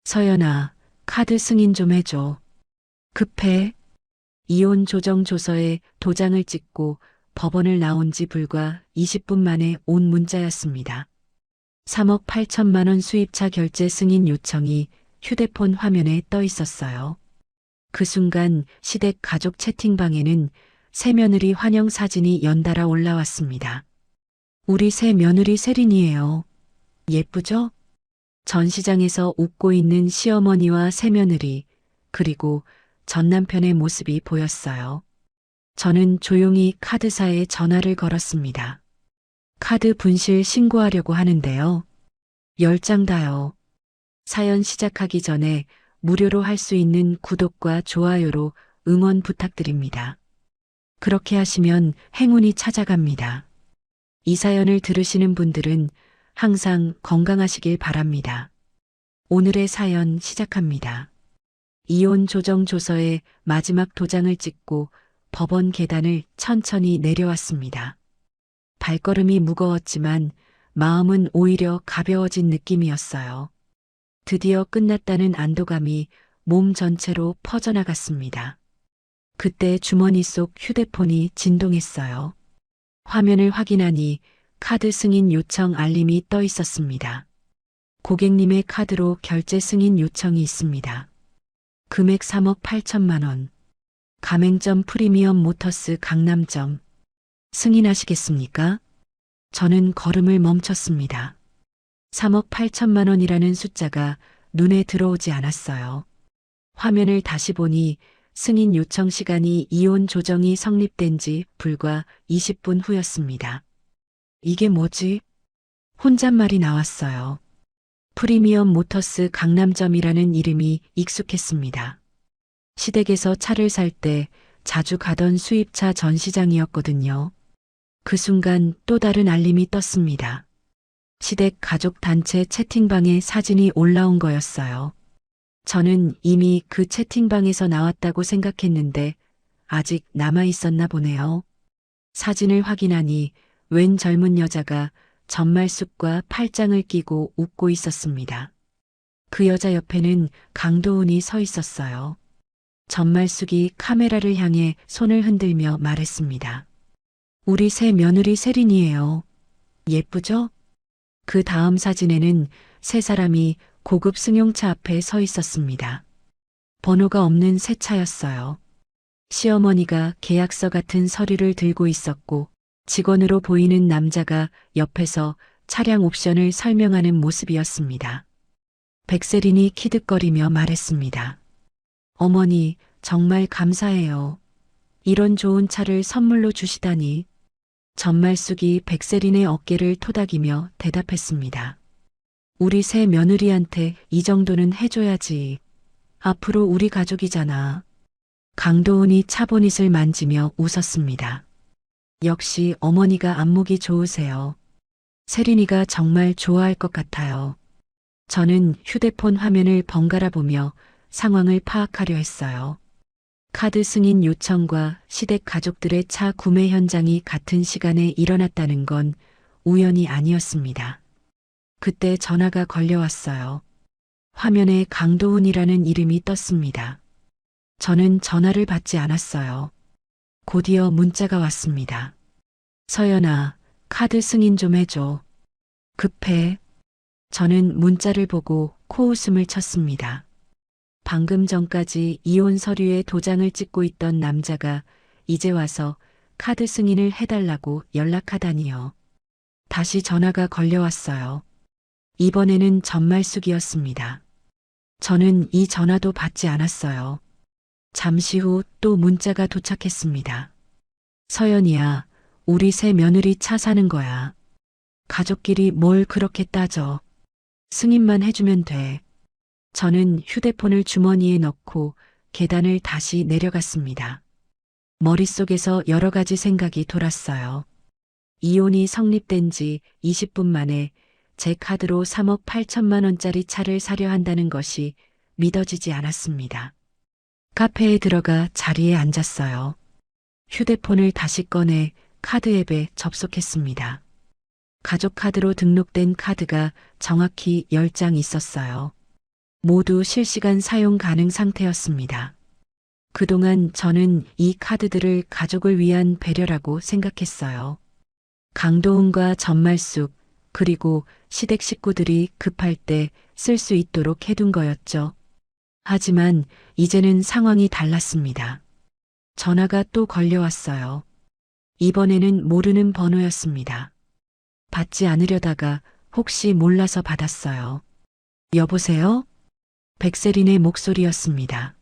서연아, 카드 승인 좀 해줘. 급해. 이혼 조정 조서에 도장을 찍고 법원을 나온 지 불과 20분 만에 온 문자였습니다. 3억 8천만 원 수입차 결제 승인 요청이 휴대폰 화면에 떠 있었어요. 그 순간 시댁 가족 채팅방에는 새며느리 환영 사진이 연달아 올라왔습니다. 우리 새며느리 세린이에요. 예쁘죠? 전시장에서 웃고 있는 시어머니와 새며느리, 그리고 전 남편의 모습이 보였어요. 저는 조용히 카드사에 전화를 걸었습니다. 카드 분실 신고하려고 하는데요. 10장 다요. 사연 시작하기 전에 무료로 할 수 있는 구독과 좋아요로 응원 부탁드립니다. 그렇게 하시면 행운이 찾아갑니다. 이 사연을 들으시는 분들은 항상 건강하시길 바랍니다. 오늘의 사연 시작합니다. 이혼 조정 조서에 마지막 도장을 찍고 법원 계단을 천천히 내려왔습니다. 발걸음이 무거웠지만 마음은 오히려 가벼워진 느낌이었어요. 드디어 끝났다는 안도감이 몸 전체로 퍼져나갔습니다. 그때 주머니 속 휴대폰이 진동했어요. 화면을 확인하니 카드 승인 요청 알림이 떠 있었습니다. 고객님의 카드로 결제 승인 요청이 있습니다. 금액 3억 8천만 원. 가맹점 프리미엄 모터스 강남점. 승인하시겠습니까? 저는 걸음을 멈췄습니다. 3억 8천만 원이라는 숫자가 눈에 들어오지 않았어요. 화면을 다시 보니 승인 요청 시간이 이혼 조정이 성립된 지 불과 20분 후였습니다. 이게 뭐지? 혼잣말이 나왔어요. 프리미엄 모터스 강남점이라는 이름이 익숙했습니다. 시댁에서 차를 살 때 자주 가던 수입차 전시장이었거든요. 그 순간 또 다른 알림이 떴습니다. 시댁 가족 단체 채팅방에 사진이 올라온 거였어요. 저는 이미 그 채팅방에서 나왔다고 생각했는데 아직 남아 있었나 보네요. 사진을 확인하니 웬 젊은 여자가 전말숙과 팔짱을 끼고 웃고 있었습니다. 그 여자 옆에는 강도훈이 서 있었어요. 전말숙이 카메라를 향해 손을 흔들며 말했습니다. 우리 새 며느리 세린이에요. 예쁘죠? 그 다음 사진에는 세 사람이 고급 승용차 앞에 서 있었습니다. 번호가 없는 새 차였어요. 시어머니가 계약서 같은 서류를 들고 있었고 직원으로 보이는 남자가 옆에서 차량 옵션을 설명하는 모습이었습니다. 백세린이 키득거리며 말했습니다. 어머니, 정말 감사해요. 이런 좋은 차를 선물로 주시다니. 전말숙이 백세린의 어깨를 토닥이며 대답했습니다. 우리 새 며느리한테 이 정도는 해줘야지. 앞으로 우리 가족이잖아. 강도훈이 차보닛을 만지며 웃었습니다. 역시 어머니가 안목이 좋으세요. 세린이가 정말 좋아할 것 같아요. 저는 휴대폰 화면을 번갈아 보며 상황을 파악하려 했어요. 카드 승인 요청과 시댁 가족들의 차 구매 현장이 같은 시간에 일어났다는 건 우연이 아니었습니다. 그때 전화가 걸려왔어요. 화면에 강도훈이라는 이름이 떴습니다. 저는 전화를 받지 않았어요. 곧이어 문자가 왔습니다. 서연아, 카드 승인 좀 해줘. 급해. 저는 문자를 보고 코웃음을 쳤습니다. 방금 전까지 이혼 서류에 도장을 찍고 있던 남자가 이제 와서 카드 승인을 해달라고 연락하다니요. 다시 전화가 걸려왔어요. 이번에는 전말숙이었습니다. 저는 이 전화도 받지 않았어요. 잠시 후 또 문자가 도착했습니다. 서연이야, 우리 새 며느리 차 사는 거야. 가족끼리 뭘 그렇게 따져. 승인만 해주면 돼. 저는 휴대폰을 주머니에 넣고 계단을 다시 내려갔습니다. 머릿속에서 여러 가지 생각이 돌았어요. 이혼이 성립된 지 20분 만에 제 카드로 3억 8천만 원짜리 차를 사려 한다는 것이 믿어지지 않았습니다. 카페에 들어가 자리에 앉았어요. 휴대폰을 다시 꺼내 카드 앱에 접속했습니다. 가족 카드로 등록된 카드가 정확히 10장 있었어요. 모두 실시간 사용 가능 상태였습니다. 그동안 저는 이 카드들을 가족을 위한 배려라고 생각했어요. 강도훈과 전말숙, 그리고 시댁 식구들이 급할 때 쓸 수 있도록 해둔 거였죠. 하지만 이제는 상황이 달랐습니다. 전화가 또 걸려왔어요. 이번에는 모르는 번호였습니다. 받지 않으려다가 혹시 몰라서 받았어요. 여보세요? 백세린의 목소리였습니다.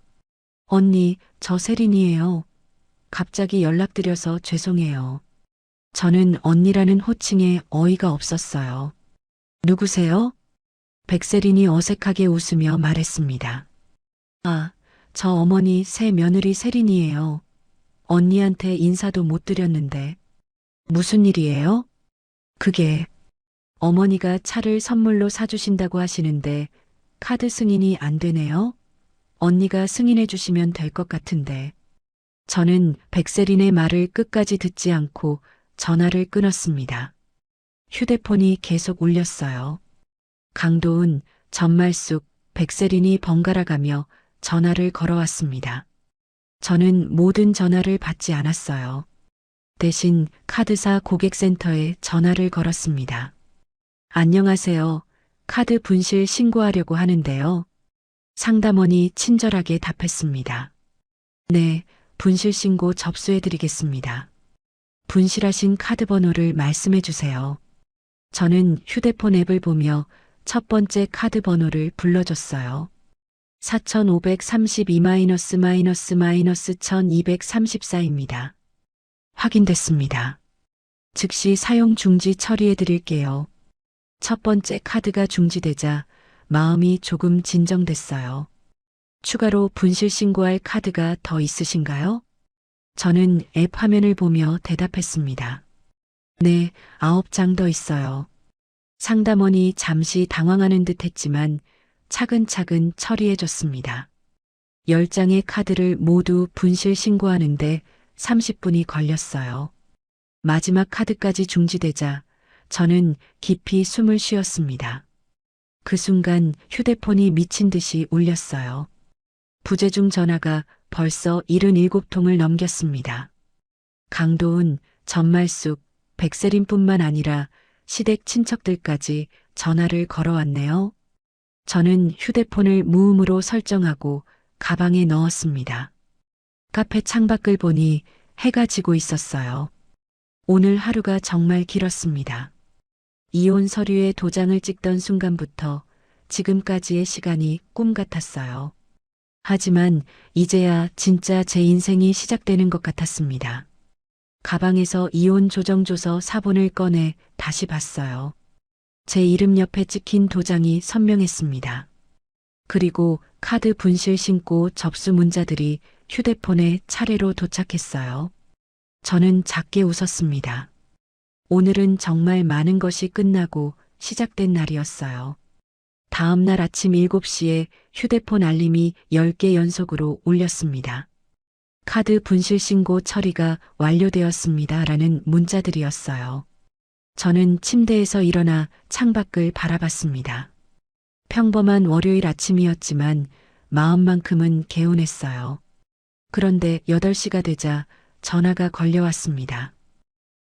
언니, 저 세린이에요. 갑자기 연락드려서 죄송해요. 저는 언니라는 호칭에 어이가 없었어요. 누구세요? 백세린이 어색하게 웃으며 말했습니다. 아, 저 어머니 새 며느리 세린이에요. 언니한테 인사도 못 드렸는데. 무슨 일이에요? 그게 어머니가 차를 선물로 사주신다고 하시는데 카드 승인이 안 되네요. 언니가 승인해 주시면 될 것 같은데. 저는 백세린의 말을 끝까지 듣지 않고 전화를 끊었습니다. 휴대폰이 계속 울렸어요. 강도훈, 전말숙, 백세린이 번갈아 가며 전화를 걸어왔습니다. 저는 모든 전화를 받지 않았어요. 대신 카드사 고객센터에 전화를 걸었습니다. 안녕하세요. 카드 분실 신고하려고 하는데요. 상담원이 친절하게 답했습니다. 네, 분실 신고 접수해 드리겠습니다. 분실하신 카드 번호를 말씀해 주세요. 저는 휴대폰 앱을 보며 첫 번째 카드 번호를 불러줬어요. 4532-1234입니다. 확인됐습니다. 즉시 사용 중지 처리해 드릴게요. 첫 번째 카드가 중지되자 마음이 조금 진정됐어요. 추가로 분실 신고할 카드가 더 있으신가요? 저는 앱 화면을 보며 대답했습니다. 네, 9장 더 있어요. 상담원이 잠시 당황하는 듯 했지만 차근차근 처리해 줬습니다. 10장의 카드를 모두 분실 신고하는데 30분이 걸렸어요. 마지막 카드까지 중지되자 저는 깊이 숨을 쉬었습니다. 그 순간 휴대폰이 미친 듯이 울렸어요. 부재중 전화가 벌써 77통을 넘겼습니다. 강도훈, 전말숙, 백세린뿐만 아니라 시댁 친척들까지 전화를 걸어왔네요. 저는 휴대폰을 무음으로 설정하고 가방에 넣었습니다. 카페 창밖을 보니 해가 지고 있었어요. 오늘 하루가 정말 길었습니다. 이혼 서류에 도장을 찍던 순간부터 지금까지의 시간이 꿈 같았어요. 하지만 이제야 진짜 제 인생이 시작되는 것 같았습니다. 가방에서 이혼 조정조서 사본을 꺼내 다시 봤어요. 제 이름 옆에 찍힌 도장이 선명했습니다. 그리고 카드 분실 신고 접수 문자들이 휴대폰에 차례로 도착했어요. 저는 작게 웃었습니다. 오늘은 정말 많은 것이 끝나고 시작된 날이었어요. 다음 날 아침 7시에 휴대폰 알림이 10개 연속으로 울렸습니다. 카드 분실 신고 처리가 완료되었습니다. 라는 문자들이었어요. 저는 침대에서 일어나 창밖을 바라봤습니다. 평범한 월요일 아침이었지만 마음만큼은 개운했어요. 그런데 8시가 되자 전화가 걸려왔습니다.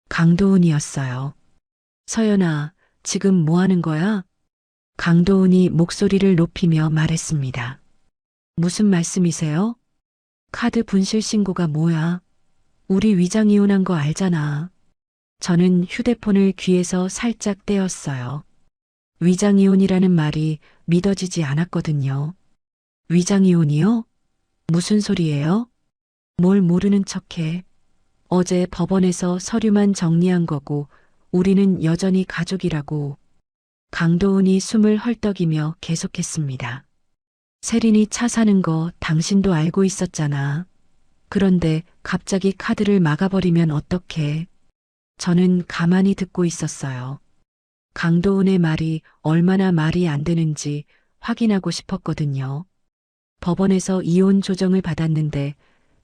강도훈이었어요. 서연아, 지금 뭐 하는 거야? 강도훈이 목소리를 높이며 말했습니다. 무슨 말씀이세요? 카드 분실 신고가 뭐야? 우리 위장 이혼한 거 알잖아. 저는 휴대폰을 귀에서 살짝 떼었어요. 위장 이혼이라는 말이 믿어지지 않았거든요. 위장 이혼이요? 무슨 소리예요? 뭘 모르는 척해. 어제 법원에서 서류만 정리한 거고 우리는 여전히 가족이라고. 강도훈이 숨을 헐떡이며 계속했습니다. 세린이 차 사는 거 당신도 알고 있었잖아. 그런데 갑자기 카드를 막아버리면 어떡해. 저는 가만히 듣고 있었어요. 강도훈의 말이 얼마나 말이 안 되는지 확인하고 싶었거든요. 법원에서 이혼 조정을 받았는데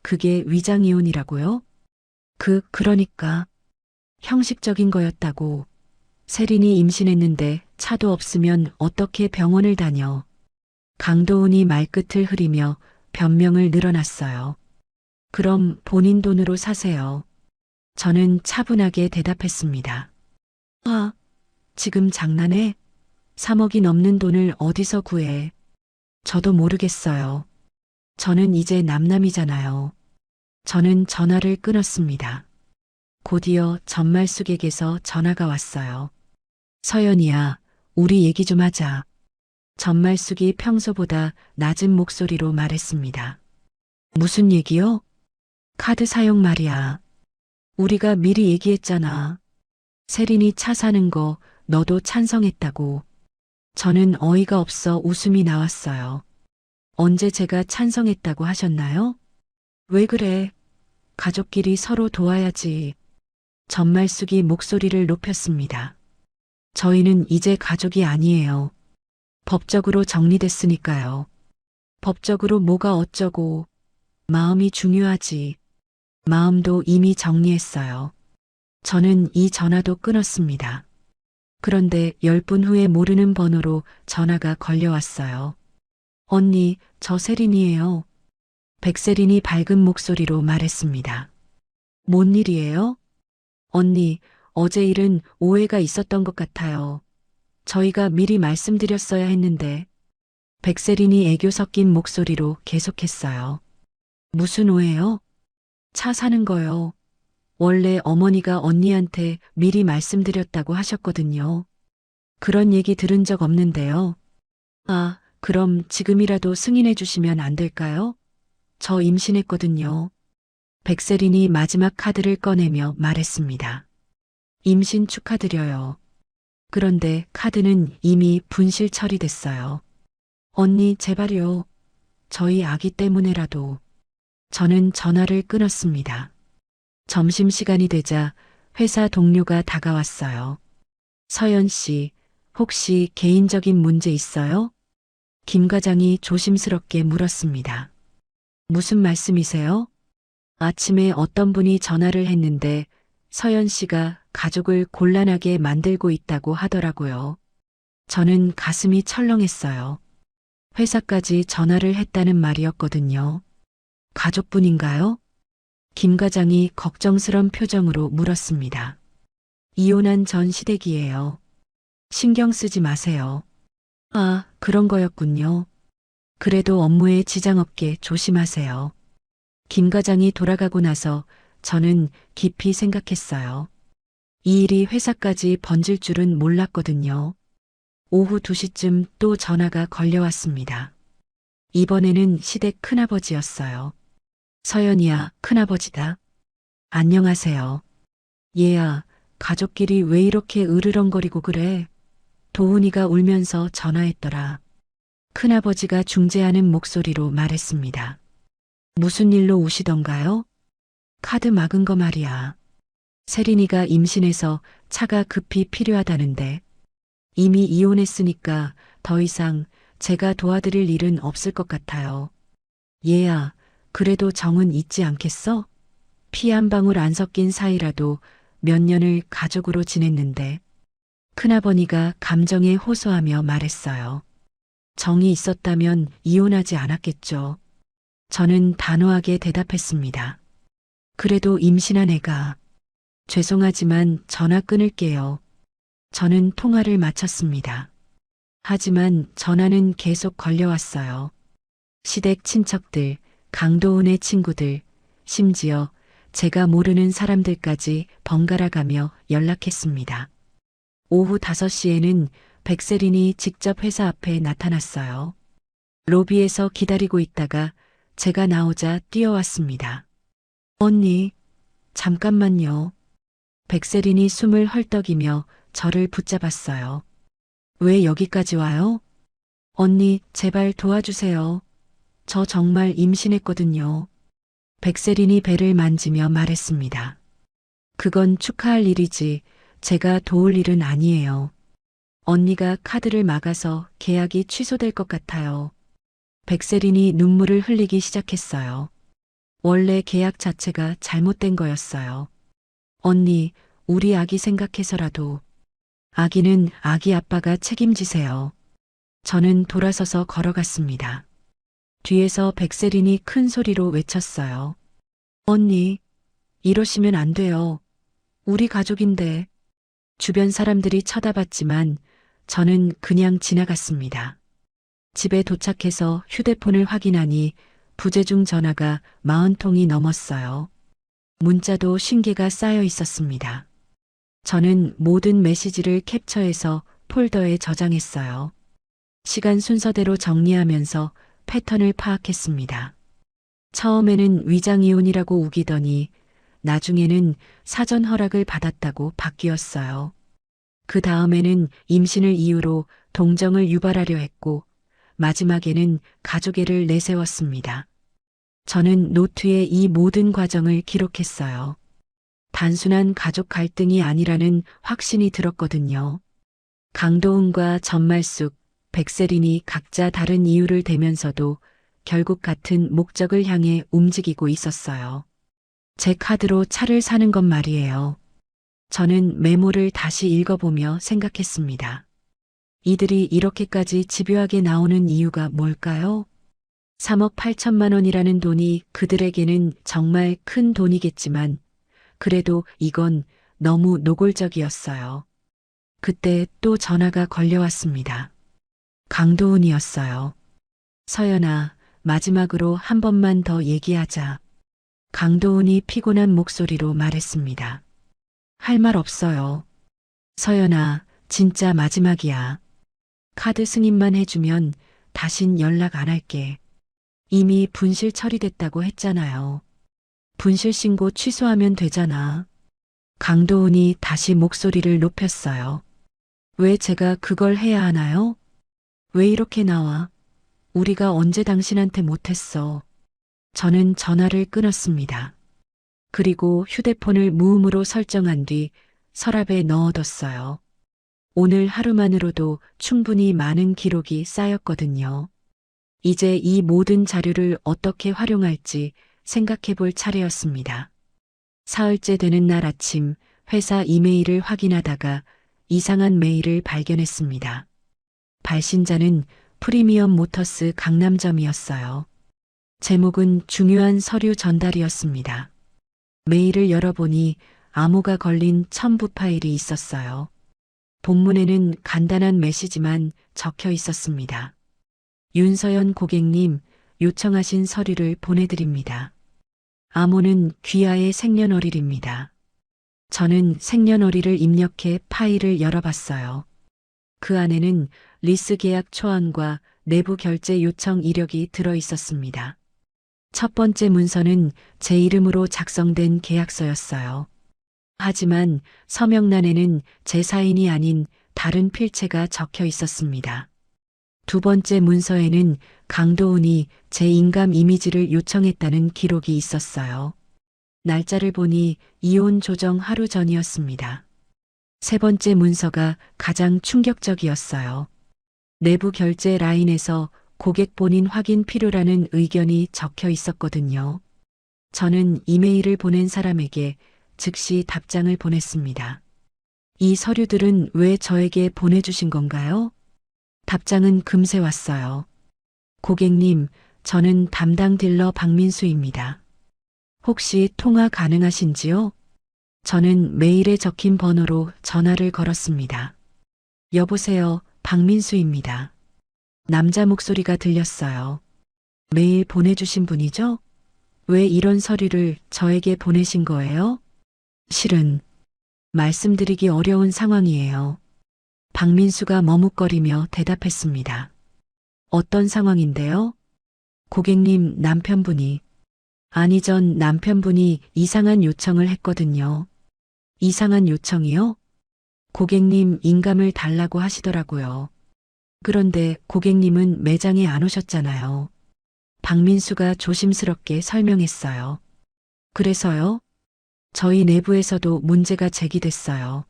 그게 위장 이혼이라고요? 그러니까 형식적인 거였다고. 세린이 임신했는데 차도 없으면 어떻게 병원을 다녀. 강도훈이 말끝을 흐리며 변명을 늘어놨어요. 그럼 본인 돈으로 사세요. 저는 차분하게 대답했습니다. 아, 지금 장난해? 3억이 넘는 돈을 어디서 구해? 저도 모르겠어요. 저는 이제 남남이잖아요. 저는 전화를 끊었습니다. 곧이어 전말숙에게서 전화가 왔어요. 서연이야, 우리 얘기 좀 하자. 전말숙이 평소보다 낮은 목소리로 말했습니다. 무슨 얘기요? 카드 사용 말이야. 우리가 미리 얘기했잖아. 세린이 차 사는 거 너도 찬성했다고. 저는 어이가 없어 웃음이 나왔어요. 언제 제가 찬성했다고 하셨나요? 왜 그래? 가족끼리 서로 도와야지. 전말숙이 목소리를 높였습니다. 저희는 이제 가족이 아니에요. 법적으로 정리됐으니까요. 법적으로 뭐가 어쩌고. 마음이 중요하지. 마음도 이미 정리했어요. 저는 이 전화도 끊었습니다. 그런데 10분 후에 모르는 번호로 전화가 걸려왔어요. 언니, 저 세린이에요. 백세린이 밝은 목소리로 말했습니다. 뭔 일이에요? 언니, 어제 일은 오해가 있었던 것 같아요. 저희가 미리 말씀드렸어야 했는데. 백세린이 애교 섞인 목소리로 계속했어요. 무슨 오해요? 차 사는 거요. 원래 어머니가 언니한테 미리 말씀드렸다고 하셨거든요. 그런 얘기 들은 적 없는데요. 아, 그럼 지금이라도 승인해 주시면 안 될까요? 저 임신했거든요. 백세린이 마지막 카드를 꺼내며 말했습니다. 임신 축하드려요. 그런데 카드는 이미 분실 처리됐어요. 언니, 제발요. 저희 아기 때문에라도. 저는 전화를 끊었습니다. 점심시간이 되자 회사 동료가 다가왔어요. 서연 씨, 혹시 개인적인 문제 있어요? 김 과장이 조심스럽게 물었습니다. 무슨 말씀이세요? 아침에 어떤 분이 전화를 했는데 서연 씨가 가족을 곤란하게 만들고 있다고 하더라고요. 저는 가슴이 철렁했어요. 회사까지 전화를 했다는 말이었거든요. 가족분인가요? 김 과장이 걱정스런 표정으로 물었습니다. 이혼한 전 시댁이에요. 신경 쓰지 마세요. 아, 그런 거였군요. 그래도 업무에 지장 없게 조심하세요. 김 과장이 돌아가고 나서 저는 깊이 생각했어요. 이 일이 회사까지 번질 줄은 몰랐거든요. 오후 2시쯤 또 전화가 걸려왔습니다. 이번에는 시댁 큰아버지였어요. 서연이야, 큰아버지다. 안녕하세요. 얘야, 가족끼리 왜 이렇게 으르렁거리고 그래? 도훈이가 울면서 전화했더라. 큰아버지가 중재하는 목소리로 말했습니다. 무슨 일로 우시던가요? 카드 막은 거 말이야. 세린이가 임신해서 차가 급히 필요하다는데 이미 이혼했으니까 더 이상 제가 도와드릴 일은 없을 것 같아요. 얘야, 그래도 정은 있지 않겠어? 피 한 방울 안 섞인 사이라도 몇 년을 가족으로 지냈는데. 큰아버니가 감정에 호소하며 말했어요. 정이 있었다면 이혼하지 않았겠죠. 저는 단호하게 대답했습니다. 그래도 임신한 애가. 죄송하지만 전화 끊을게요. 저는 통화를 마쳤습니다. 하지만 전화는 계속 걸려왔어요. 시댁 친척들, 강도훈의 친구들, 심지어 제가 모르는 사람들까지 번갈아 가며 연락했습니다. 오후 5시에는 백세린이 직접 회사 앞에 나타났어요. 로비에서 기다리고 있다가 제가 나오자 뛰어왔습니다. 언니, 잠깐만요. 백세린이 숨을 헐떡이며 저를 붙잡았어요. 왜 여기까지 와요? 언니, 제발 도와주세요. 저 정말 임신했거든요. 백세린이 배를 만지며 말했습니다. 그건 축하할 일이지 제가 도울 일은 아니에요. 언니가 카드를 막아서 계약이 취소될 것 같아요. 백세린이 눈물을 흘리기 시작했어요. 원래 계약 자체가 잘못된 거였어요. 언니, 우리 아기 생각해서라도. 아기는 아기 아빠가 책임지세요. 저는 돌아서서 걸어갔습니다. 뒤에서 백세린이 큰 소리로 외쳤어요. 언니, 이러시면 안 돼요. 우리 가족인데. 주변 사람들이 쳐다봤지만 저는 그냥 지나갔습니다. 집에 도착해서 휴대폰을 확인하니 부재중 전화가 40통이 넘었어요. 문자도 50개가 쌓여 있었습니다. 저는 모든 메시지를 캡처해서 폴더에 저장했어요. 시간 순서대로 정리하면서 패턴을 파악했습니다. 처음에는 위장이혼이라고 우기더니 나중에는 사전 허락을 받았다고 바뀌었어요. 그 다음에는 임신을 이유로 동정을 유발하려 했고 마지막에는 가족애를 내세웠습니다. 저는 노트에 이 모든 과정을 기록했어요. 단순한 가족 갈등이 아니라는 확신이 들었거든요. 강도훈과 전말숙, 백세린이 각자 다른 이유를 대면서도 결국 같은 목적을 향해 움직이고 있었어요. 제 카드로 차를 사는 것 말이에요. 저는 메모를 다시 읽어보며 생각했습니다. 이들이 이렇게까지 집요하게 나오는 이유가 뭘까요? 3억 8천만 원이라는 돈이 그들에게는 정말 큰 돈이겠지만 그래도 이건 너무 노골적이었어요. 그때 또 전화가 걸려왔습니다. 강도훈이었어요. 서연아, 마지막으로 한 번만 더 얘기하자. 강도훈이 피곤한 목소리로 말했습니다. 할 말 없어요. 서연아, 진짜 마지막이야. 카드 승인만 해주면 다신 연락 안 할게. 이미 분실 처리됐다고 했잖아요. 분실 신고 취소하면 되잖아. 강도훈이 다시 목소리를 높였어요. 왜 제가 그걸 해야 하나요? 왜 이렇게 나와? 우리가 언제 당신한테 못했어. 저는 전화를 끊었습니다. 그리고 휴대폰을 무음으로 설정한 뒤 서랍에 넣어뒀어요. 오늘 하루만으로도 충분히 많은 기록이 쌓였거든요. 이제 이 모든 자료를 어떻게 활용할지 생각해 볼 차례였습니다. 사흘째 되는 날 아침 회사 이메일을 확인하다가 이상한 메일을 발견했습니다. 발신자는 프리미엄 모터스 강남점이었어요. 제목은 중요한 서류 전달이었습니다. 메일을 열어보니 암호가 걸린 첨부 파일이 있었어요. 본문에는 간단한 메시지만 적혀 있었습니다. 윤서연 고객님, 요청하신 서류를 보내드립니다. 암호는 귀하의 생년월일입니다. 저는 생년월일을 입력해 파일을 열어봤어요. 그 안에는 리스 계약 초안과 내부 결제 요청 이력이 들어 있었습니다. 첫 번째 문서는 제 이름으로 작성된 계약서였어요. 하지만 서명란에는 제 사인이 아닌 다른 필체가 적혀 있었습니다. 두 번째 문서에는 강도훈이 제 인감 이미지를 요청했다는 기록이 있었어요. 날짜를 보니 이혼 조정 하루 전이었습니다. 세 번째 문서가 가장 충격적이었어요. 내부 결제 라인에서 고객 본인 확인 필요라는 의견이 적혀 있었거든요. 저는 이메일을 보낸 사람에게 즉시 답장을 보냈습니다. 이 서류들은 왜 저에게 보내주신 건가요? 답장은 금세 왔어요. 고객님, 저는 담당 딜러 박민수입니다. 혹시 통화 가능하신지요? 저는 메일에 적힌 번호로 전화를 걸었습니다. 여보세요, 박민수입니다. 남자 목소리가 들렸어요. 메일 보내주신 분이죠? 왜 이런 서류를 저에게 보내신 거예요? 실은 말씀드리기 어려운 상황이에요. 박민수가 머뭇거리며 대답했습니다. 어떤 상황인데요? 고객님 남편분이 전 남편분이 이상한 요청을 했거든요. 이상한 요청이요? 고객님 인감을 달라고 하시더라고요. 그런데 고객님은 매장에 안 오셨잖아요. 박민수가 조심스럽게 설명했어요. 그래서요? 저희 내부에서도 문제가 제기됐어요.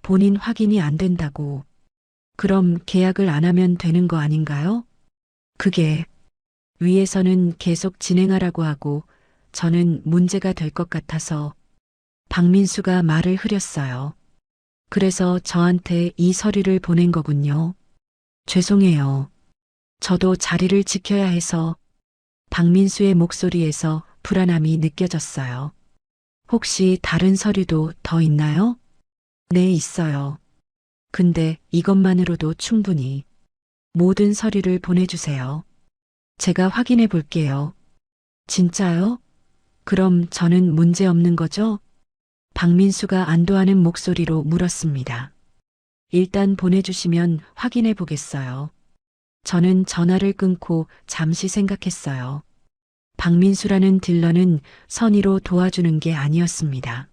본인 확인이 안 된다고. 그럼 계약을 안 하면 되는 거 아닌가요? 그게 위에서는 계속 진행하라고 하고 저는 문제가 될 것 같아서 박민수가 말을 흐렸어요. 그래서 저한테 이 서류를 보낸 거군요. 죄송해요. 저도 자리를 지켜야 해서. 박민수의 목소리에서 불안함이 느껴졌어요. 혹시 다른 서류도 더 있나요? 네, 있어요. 근데 이것만으로도 충분히. 모든 서류를 보내주세요. 제가 확인해 볼게요. 진짜요? 그럼 저는 문제 없는 거죠? 박민수가 안도하는 목소리로 물었습니다. 일단 보내주시면 확인해 보겠어요. 저는 전화를 끊고 잠시 생각했어요. 박민수라는 딜러는 선의로 도와주는 게 아니었습니다.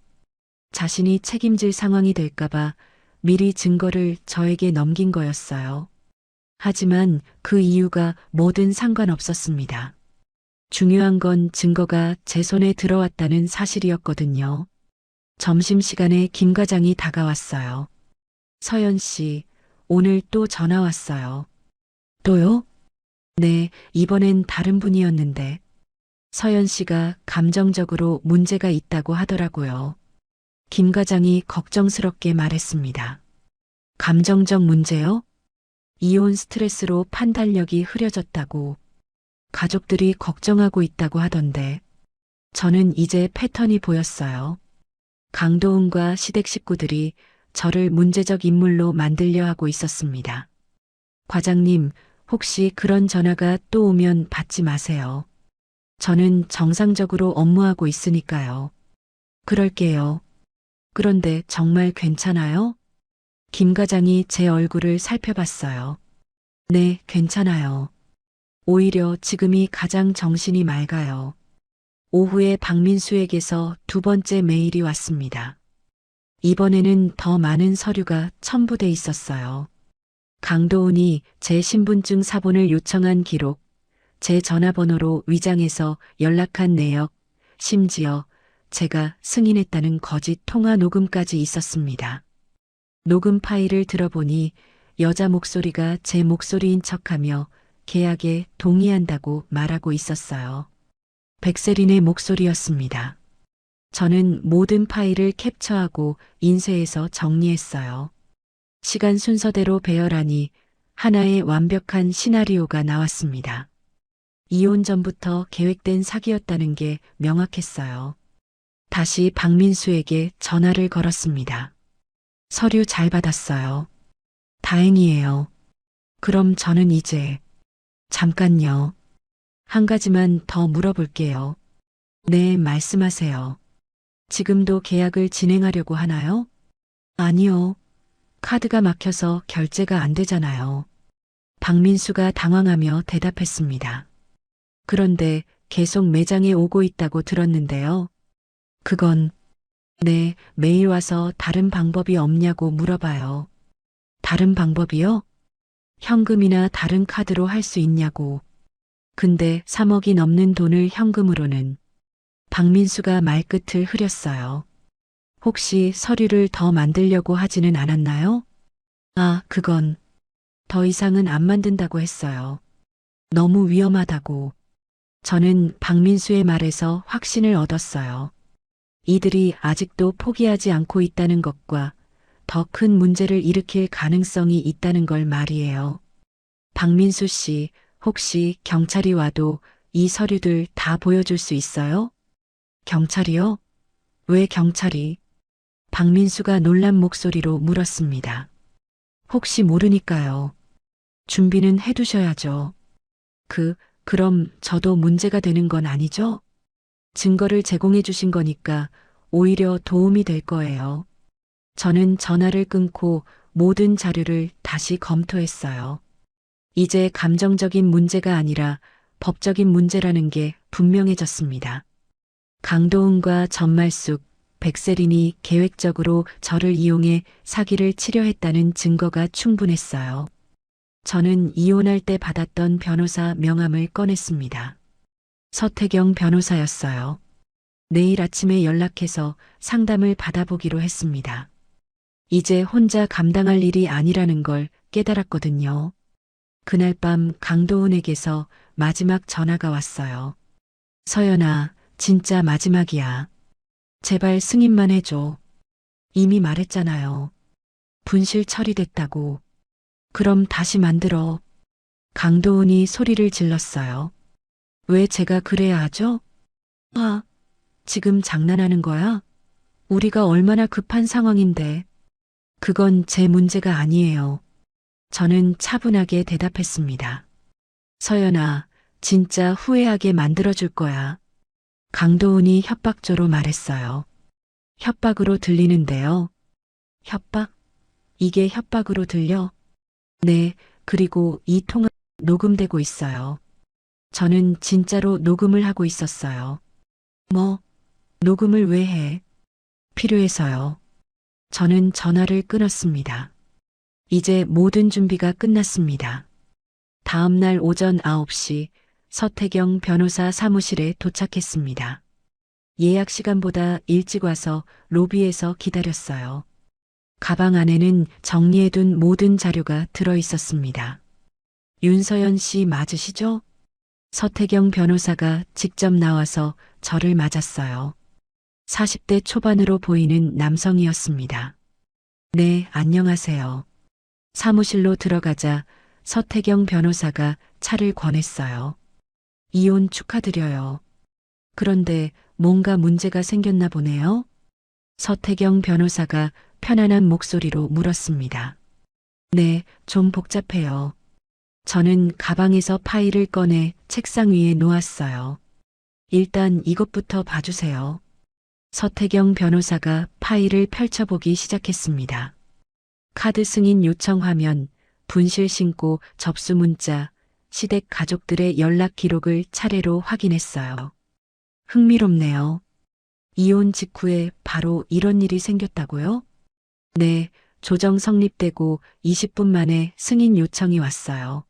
자신이 책임질 상황이 될까봐 미리 증거를 저에게 넘긴 거였어요. 하지만 그 이유가 뭐든 상관없었습니다. 중요한 건 증거가 제 손에 들어왔다는 사실이었거든요. 점심시간에 김 과장이 다가왔어요. 서연 씨, 오늘 또 전화 왔어요. 또요? 네, 이번엔 다른 분이었는데. 서연 씨가 감정적으로 문제가 있다고 하더라고요. 김 과장이 걱정스럽게 말했습니다. 감정적 문제요? 이혼 스트레스로 판단력이 흐려졌다고 가족들이 걱정하고 있다고 하던데 저는 이제 패턴이 보였어요. 강도훈과 시댁 식구들이 저를 문제적 인물로 만들려 하고 있었습니다. 과장님, 혹시 그런 전화가 또 오면 받지 마세요. 저는 정상적으로 업무하고 있으니까요. 그럴게요. 그런데 정말 괜찮아요? 김 과장이 제 얼굴을 살펴봤어요. 네, 괜찮아요. 오히려 지금이 가장 정신이 맑아요. 오후에 박민수에게서 두 번째 메일이 왔습니다. 이번에는 더 많은 서류가 첨부돼 있었어요. 강도훈이 제 신분증 사본을 요청한 기록, 제 전화번호로 위장해서 연락한 내역, 심지어 제가 승인했다는 거짓 통화 녹음까지 있었습니다. 녹음 파일을 들어보니 여자 목소리가 제 목소리인 척하며 계약에 동의한다고 말하고 있었어요. 백세린의 목소리였습니다. 저는 모든 파일을 캡처하고 인쇄해서 정리했어요. 시간 순서대로 배열하니 하나의 완벽한 시나리오가 나왔습니다. 이혼 전부터 계획된 사기였다는 게 명확했어요. 다시 박민수에게 전화를 걸었습니다. 서류 잘 받았어요. 다행이에요. 그럼 저는 이제 잠깐요. 한 가지만 더 물어볼게요. 네, 말씀하세요. 지금도 계약을 진행하려고 하나요? 아니요. 카드가 막혀서 결제가 안 되잖아요. 박민수가 당황하며 대답했습니다. 그런데 계속 매장에 오고 있다고 들었는데요. 그건, 네, 매일 와서 다른 방법이 없냐고 물어봐요. 다른 방법이요? 현금이나 다른 카드로 할 수 있냐고. 근데 3억이 넘는 돈을 현금으로는. 박민수가 말끝을 흐렸어요. 혹시 서류를 더 만들려고 하지는 않았나요? 아, 그건 더 이상은 안 만든다고 했어요. 너무 위험하다고. 저는 박민수의 말에서 확신을 얻었어요. 이들이 아직도 포기하지 않고 있다는 것과 더 큰 문제를 일으킬 가능성이 있다는 걸 말이에요. 박민수 씨, 혹시 경찰이 와도 이 서류들 다 보여줄 수 있어요? 경찰이요? 왜 경찰이? 박민수가 놀란 목소리로 물었습니다. 혹시 모르니까요. 준비는 해두셔야죠. 그럼 저도 문제가 되는 건 아니죠? 증거를 제공해 주신 거니까 오히려 도움이 될 거예요. 저는 전화를 끊고 모든 자료를 다시 검토했어요. 이제 감정적인 문제가 아니라 법적인 문제라는 게 분명해졌습니다. 강도훈과 전말숙, 백세린이 계획적으로 저를 이용해 사기를 치려 했다는 증거가 충분했어요. 저는 이혼할 때 받았던 변호사 명함을 꺼냈습니다. 서태경 변호사였어요. 내일 아침에 연락해서 상담을 받아보기로 했습니다. 이제 혼자 감당할 일이 아니라는 걸 깨달았거든요. 그날 밤 강도훈에게서 마지막 전화가 왔어요. 서연아, 진짜 마지막이야. 제발 승인만 해줘. 이미 말했잖아요. 분실 처리됐다고. 그럼 다시 만들어. 강도훈이 소리를 질렀어요. 왜 제가 그래야 하죠? 아, 지금 장난하는 거야? 우리가 얼마나 급한 상황인데. 그건 제 문제가 아니에요. 저는 차분하게 대답했습니다. 서연아, 진짜 후회하게 만들어줄 거야. 강도훈이 협박조로 말했어요. 협박으로 들리는데요. 협박? 이게 협박으로 들려? 네, 그리고 이 통화 녹음되고 있어요. 저는 진짜로 녹음을 하고 있었어요. 뭐, 녹음을 왜 해? 필요해서요. 저는 전화를 끊었습니다. 이제 모든 준비가 끝났습니다. 다음 날 오전 9시 서태경 변호사 사무실에 도착했습니다. 예약 시간보다 일찍 와서 로비에서 기다렸어요. 가방 안에는 정리해둔 모든 자료가 들어 있었습니다. 윤서연 씨 맞으시죠? 서태경 변호사가 직접 나와서 저를 맞았어요. 40대 초반으로 보이는 남성이었습니다. 네, 안녕하세요. 사무실로 들어가자 서태경 변호사가 차를 권했어요. 이혼 축하드려요. 그런데 뭔가 문제가 생겼나 보네요. 서태경 변호사가 편안한 목소리로 물었습니다. 네, 좀 복잡해요. 저는 가방에서 파일을 꺼내 책상 위에 놓았어요. 일단 이것부터 봐주세요. 서태경 변호사가 파일을 펼쳐보기 시작했습니다. 카드 승인 요청 화면, 분실 신고 접수 문자, 시댁 가족들의 연락 기록을 차례로 확인했어요. 흥미롭네요. 이혼 직후에 바로 이런 일이 생겼다고요? 네, 조정 성립되고 20분 만에 승인 요청이 왔어요.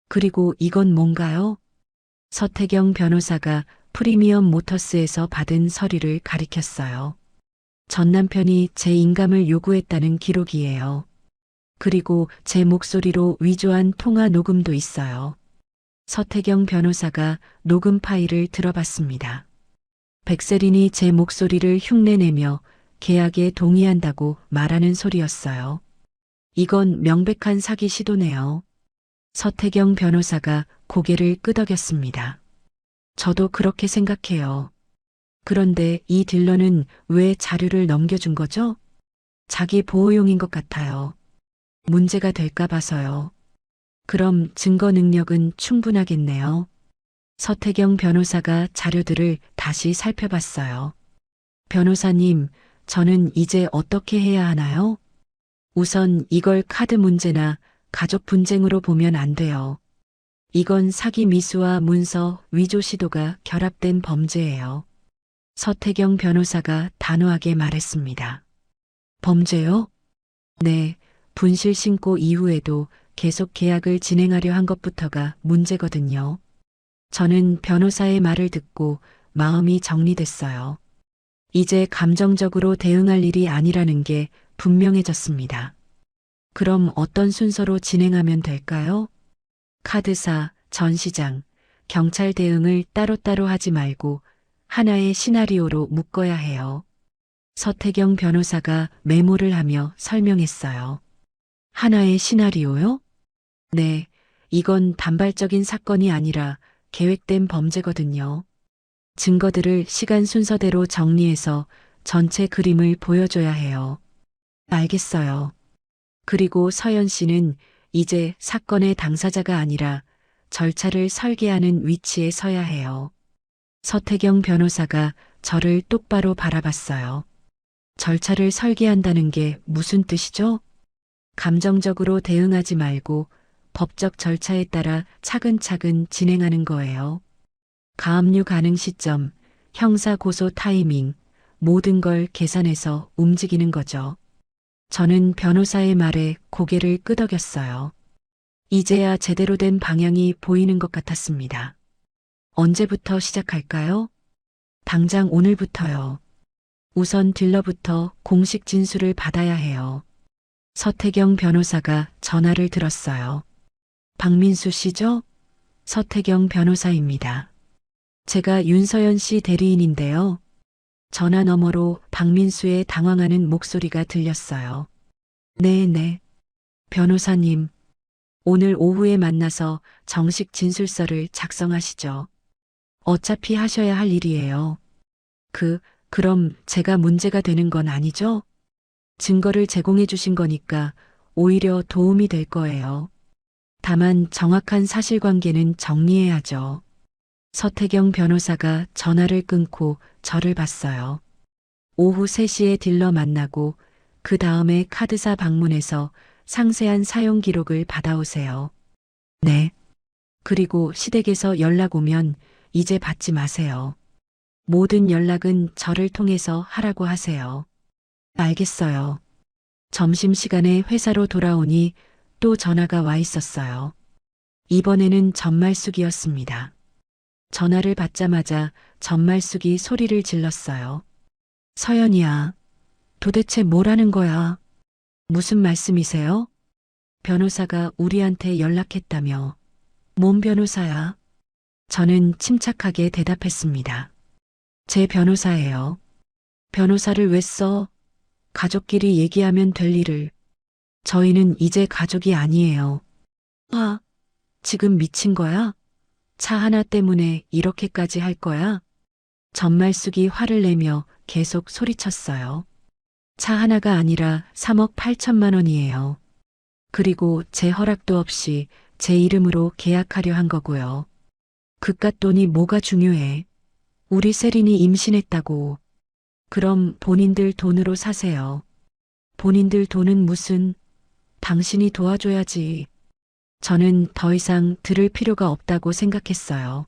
그리고 이건 뭔가요? 서태경 변호사가 프리미엄 모터스에서 받은 서류를 가리켰어요. 전 남편이 제 인감을 요구했다는 기록이에요. 그리고 제 목소리로 위조한 통화 녹음도 있어요. 서태경 변호사가 녹음 파일을 들어봤습니다. 백세린이 제 목소리를 흉내내며 계약에 동의한다고 말하는 소리였어요. 이건 명백한 사기 시도네요. 서태경 변호사가 고개를 끄덕였습니다. 저도 그렇게 생각해요. 그런데 이 딜러는 왜 자료를 넘겨준 거죠? 자기 보호용인 것 같아요. 문제가 될까 봐서요. 그럼 증거 능력은 충분하겠네요. 서태경 변호사가 자료들을 다시 살펴봤어요. 변호사님, 저는 이제 어떻게 해야 하나요? 우선 이걸 카드 문제나 가족 분쟁으로 보면 안 돼요. 이건 사기 미수와 문서 위조 시도가 결합된 범죄예요. 서태경 변호사가 단호하게 말했습니다. 범죄요? 네, 분실 신고 이후에도 계속 계약을 진행하려 한 것부터가 문제거든요. 저는 변호사의 말을 듣고 마음이 정리됐어요. 이제 감정적으로 대응할 일이 아니라는 게 분명해졌습니다. 그럼 어떤 순서로 진행하면 될까요? 카드사, 전시장, 경찰 대응을 따로따로 하지 말고 하나의 시나리오로 묶어야 해요. 서태경 변호사가 메모를 하며 설명했어요. 하나의 시나리오요? 네, 이건 단발적인 사건이 아니라 계획된 범죄거든요. 증거들을 시간 순서대로 정리해서 전체 그림을 보여줘야 해요. 알겠어요. 그리고 서연 씨는 이제 사건의 당사자가 아니라 절차를 설계하는 위치에 서야 해요. 서태경 변호사가 저를 똑바로 바라봤어요. 절차를 설계한다는 게 무슨 뜻이죠? 감정적으로 대응하지 말고 법적 절차에 따라 차근차근 진행하는 거예요. 가압류 가능 시점, 형사 고소 타이밍, 모든 걸 계산해서 움직이는 거죠. 저는 변호사의 말에 고개를 끄덕였어요. 이제야 제대로 된 방향이 보이는 것 같았습니다. 언제부터 시작할까요? 당장 오늘부터요. 우선 딜러부터 공식 진술을 받아야 해요. 서태경 변호사가 전화를 들었어요. 박민수 씨죠? 서태경 변호사입니다. 제가 윤서연 씨 대리인인데요. 전화 너머로 박민수의 당황하는 목소리가 들렸어요. 네네. 변호사님, 오늘 오후에 만나서 정식 진술서를 작성하시죠. 어차피 하셔야 할 일이에요. 그럼 제가 문제가 되는 건 아니죠? 증거를 제공해 주신 거니까 오히려 도움이 될 거예요. 다만 정확한 사실관계는 정리해야죠. 서태경 변호사가 전화를 끊고 저를 봤어요. 오후 3시에 딜러 만나고 그 다음에 카드사 방문해서 상세한 사용 기록을 받아오세요. 네. 그리고 시댁에서 연락 오면 이제 받지 마세요. 모든 연락은 저를 통해서 하라고 하세요. 알겠어요. 점심시간에 회사로 돌아오니 또 전화가 와 있었어요. 이번에는 전말숙이었습니다. 전화를 받자마자 전말숙이 소리를 질렀어요. 서연이야, 도대체 뭐라는 거야? 무슨 말씀이세요? 변호사가 우리한테 연락했다며. 뭔 변호사야? 저는 침착하게 대답했습니다. 제 변호사예요. 변호사를 왜 써? 가족끼리 얘기하면 될 일을. 저희는 이제 가족이 아니에요. 아, 지금 미친 거야? 차 하나 때문에 이렇게까지 할 거야? 전말숙이 화를 내며 계속 소리쳤어요. 차 하나가 아니라 3억 8천만 원이에요. 그리고 제 허락도 없이 제 이름으로 계약하려 한 거고요. 그깟 돈이 뭐가 중요해? 우리 세린이 임신했다고. 그럼 본인들 돈으로 사세요. 본인들 돈은 무슨, 당신이 도와줘야지. 저는 더 이상 들을 필요가 없다고 생각했어요.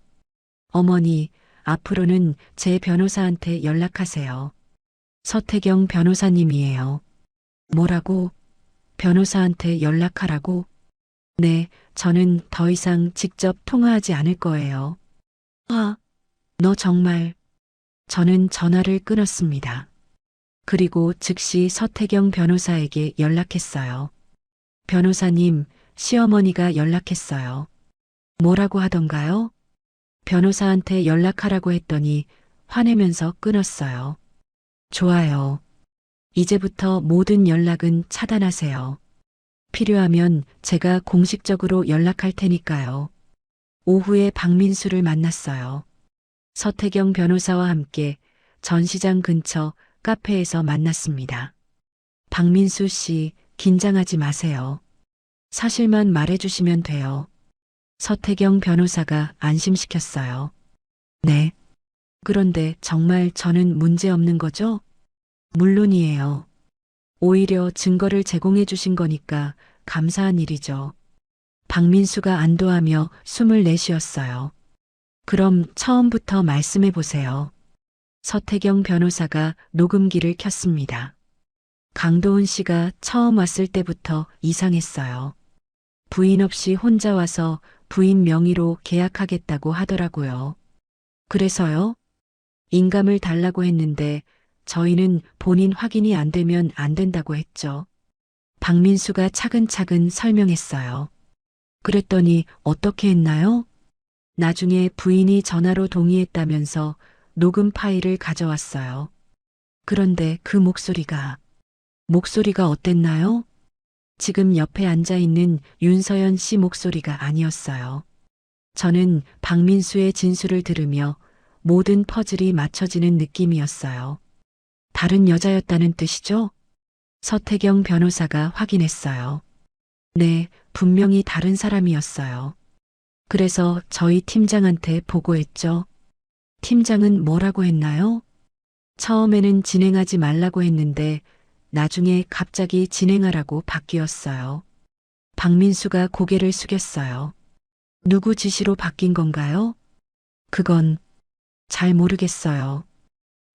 어머니, 앞으로는 제 변호사한테 연락하세요. 서태경 변호사님이에요. 뭐라고? 변호사한테 연락하라고? 네, 저는 더 이상 직접 통화하지 않을 거예요. 아, 너 정말. 저는 전화를 끊었습니다. 그리고 즉시 서태경 변호사에게 연락했어요. 변호사님, 시어머니가 연락했어요. 뭐라고 하던가요? 변호사한테 연락하라고 했더니 화내면서 끊었어요. 좋아요. 이제부터 모든 연락은 차단하세요. 필요하면 제가 공식적으로 연락할 테니까요. 오후에 박민수를 만났어요. 서태경 변호사와 함께 전시장 근처 카페에서 만났습니다. 박민수 씨, 긴장하지 마세요. 사실만 말해주시면 돼요. 서태경 변호사가 안심시켰어요. 네. 그런데 정말 저는 문제 없는 거죠? 물론이에요. 오히려 증거를 제공해 주신 거니까 감사한 일이죠. 박민수가 안도하며 숨을 내쉬었어요. 그럼 처음부터 말씀해 보세요. 서태경 변호사가 녹음기를 켰습니다. 강도은 씨가 처음 왔을 때부터 이상했어요. 부인 없이 혼자 와서 부인 명의로 계약하겠다고 하더라고요. 그래서요? 인감을 달라고 했는데 저희는 본인 확인이 안 되면 안 된다고 했죠. 박민수가 차근차근 설명했어요. 그랬더니 어떻게 했나요? 나중에 부인이 전화로 동의했다면서 녹음 파일을 가져왔어요. 그런데 그 목소리가 어땠나요? 지금 옆에 앉아 있는 윤서연 씨 목소리가 아니었어요. 저는 박민수의 진술을 들으며 모든 퍼즐이 맞춰지는 느낌이었어요. 다른 여자였다는 뜻이죠? 서태경 변호사가 확인했어요. 네, 분명히 다른 사람이었어요. 그래서 저희 팀장한테 보고했죠. 팀장은 뭐라고 했나요? 처음에는 진행하지 말라고 했는데 나중에 갑자기 진행하라고 바뀌었어요. 박민수가 고개를 숙였어요. 누구 지시로 바뀐 건가요? 그건 잘 모르겠어요.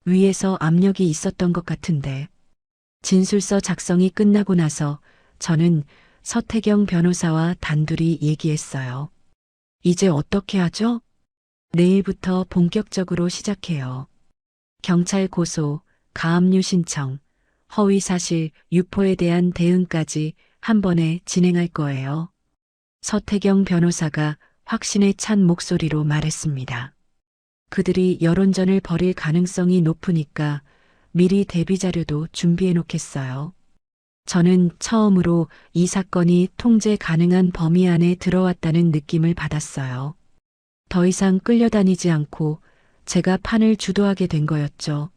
위에서 압력이 있었던 것 같은데. 진술서 작성이 끝나고 나서 저는 서태경 변호사와 단둘이 얘기했어요. 이제 어떻게 하죠? 내일부터 본격적으로 시작해요. 경찰 고소, 가압류 신청, 허위사실 유포에 대한 대응까지 한 번에 진행할 거예요. 서태경 변호사가 확신에 찬 목소리로 말했습니다. 그들이 여론전을 벌일 가능성이 높으니까 미리 대비 자료도 준비해 놓겠어요. 저는 처음으로 이 사건이 통제 가능한 범위 안에 들어왔다는 느낌을 받았어요. 더 이상 끌려다니지 않고 제가 판을 주도하게 된 거였죠.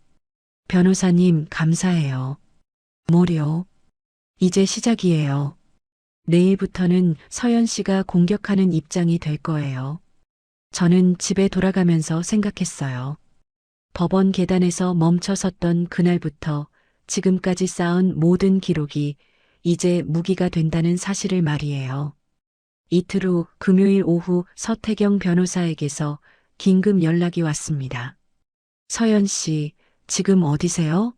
변호사님, 감사해요. 뭐요? 이제 시작이에요. 내일부터는 서연 씨가 공격하는 입장이 될 거예요. 저는 집에 돌아가면서 생각했어요. 법원 계단에서 멈춰 섰던 그날부터 지금까지 쌓은 모든 기록이 이제 무기가 된다는 사실을 말이에요. 이틀 후 금요일 오후 서태경 변호사에게서 긴급 연락이 왔습니다. 서연 씨, 지금 어디세요?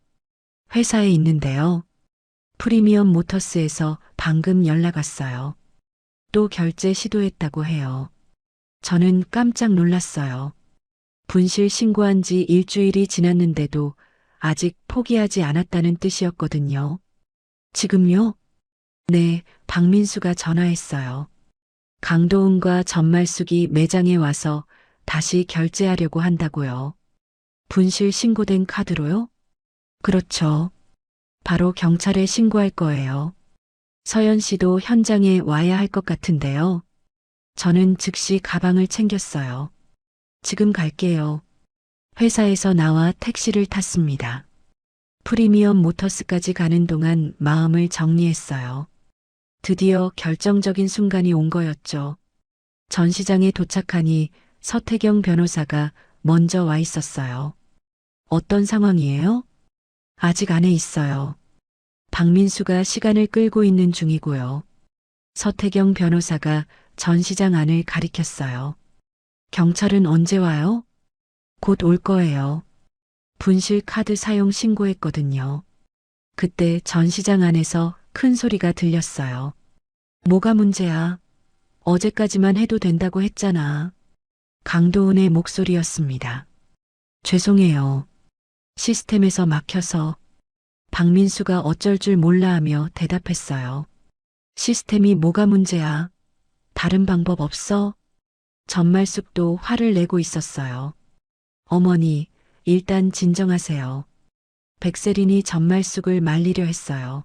회사에 있는데요. 프리미엄 모터스에서 방금 연락 왔어요. 또 결제 시도했다고 해요. 저는 깜짝 놀랐어요. 분실 신고한 지 일주일이 지났는데도 아직 포기하지 않았다는 뜻이었거든요. 지금요? 네, 박민수가 전화했어요. 강도은과 전말숙이 매장에 와서 다시 결제하려고 한다고요. 분실 신고된 카드로요? 그렇죠. 바로 경찰에 신고할 거예요. 서연 씨도 현장에 와야 할 것 같은데요. 저는 즉시 가방을 챙겼어요. 지금 갈게요. 회사에서 나와 택시를 탔습니다. 프리미엄 모터스까지 가는 동안 마음을 정리했어요. 드디어 결정적인 순간이 온 거였죠. 전시장에 도착하니 서태경 변호사가 먼저 와 있었어요. 어떤 상황이에요? 아직 안에 있어요. 박민수가 시간을 끌고 있는 중이고요. 서태경 변호사가 전시장 안을 가리켰어요. 경찰은 언제 와요? 곧 올 거예요. 분실 카드 사용 신고했거든요. 그때 전시장 안에서 큰 소리가 들렸어요. 뭐가 문제야? 어제까지만 해도 된다고 했잖아. 강도은의 목소리였습니다. 죄송해요. 시스템에서 막혀서 박민수가 어쩔 줄 몰라 하며 대답했어요. 시스템이 뭐가 문제야? 다른 방법 없어? 전말숙도 화를 내고 있었어요. 어머니, 일단 진정하세요. 백세린이 전말숙을 말리려 했어요.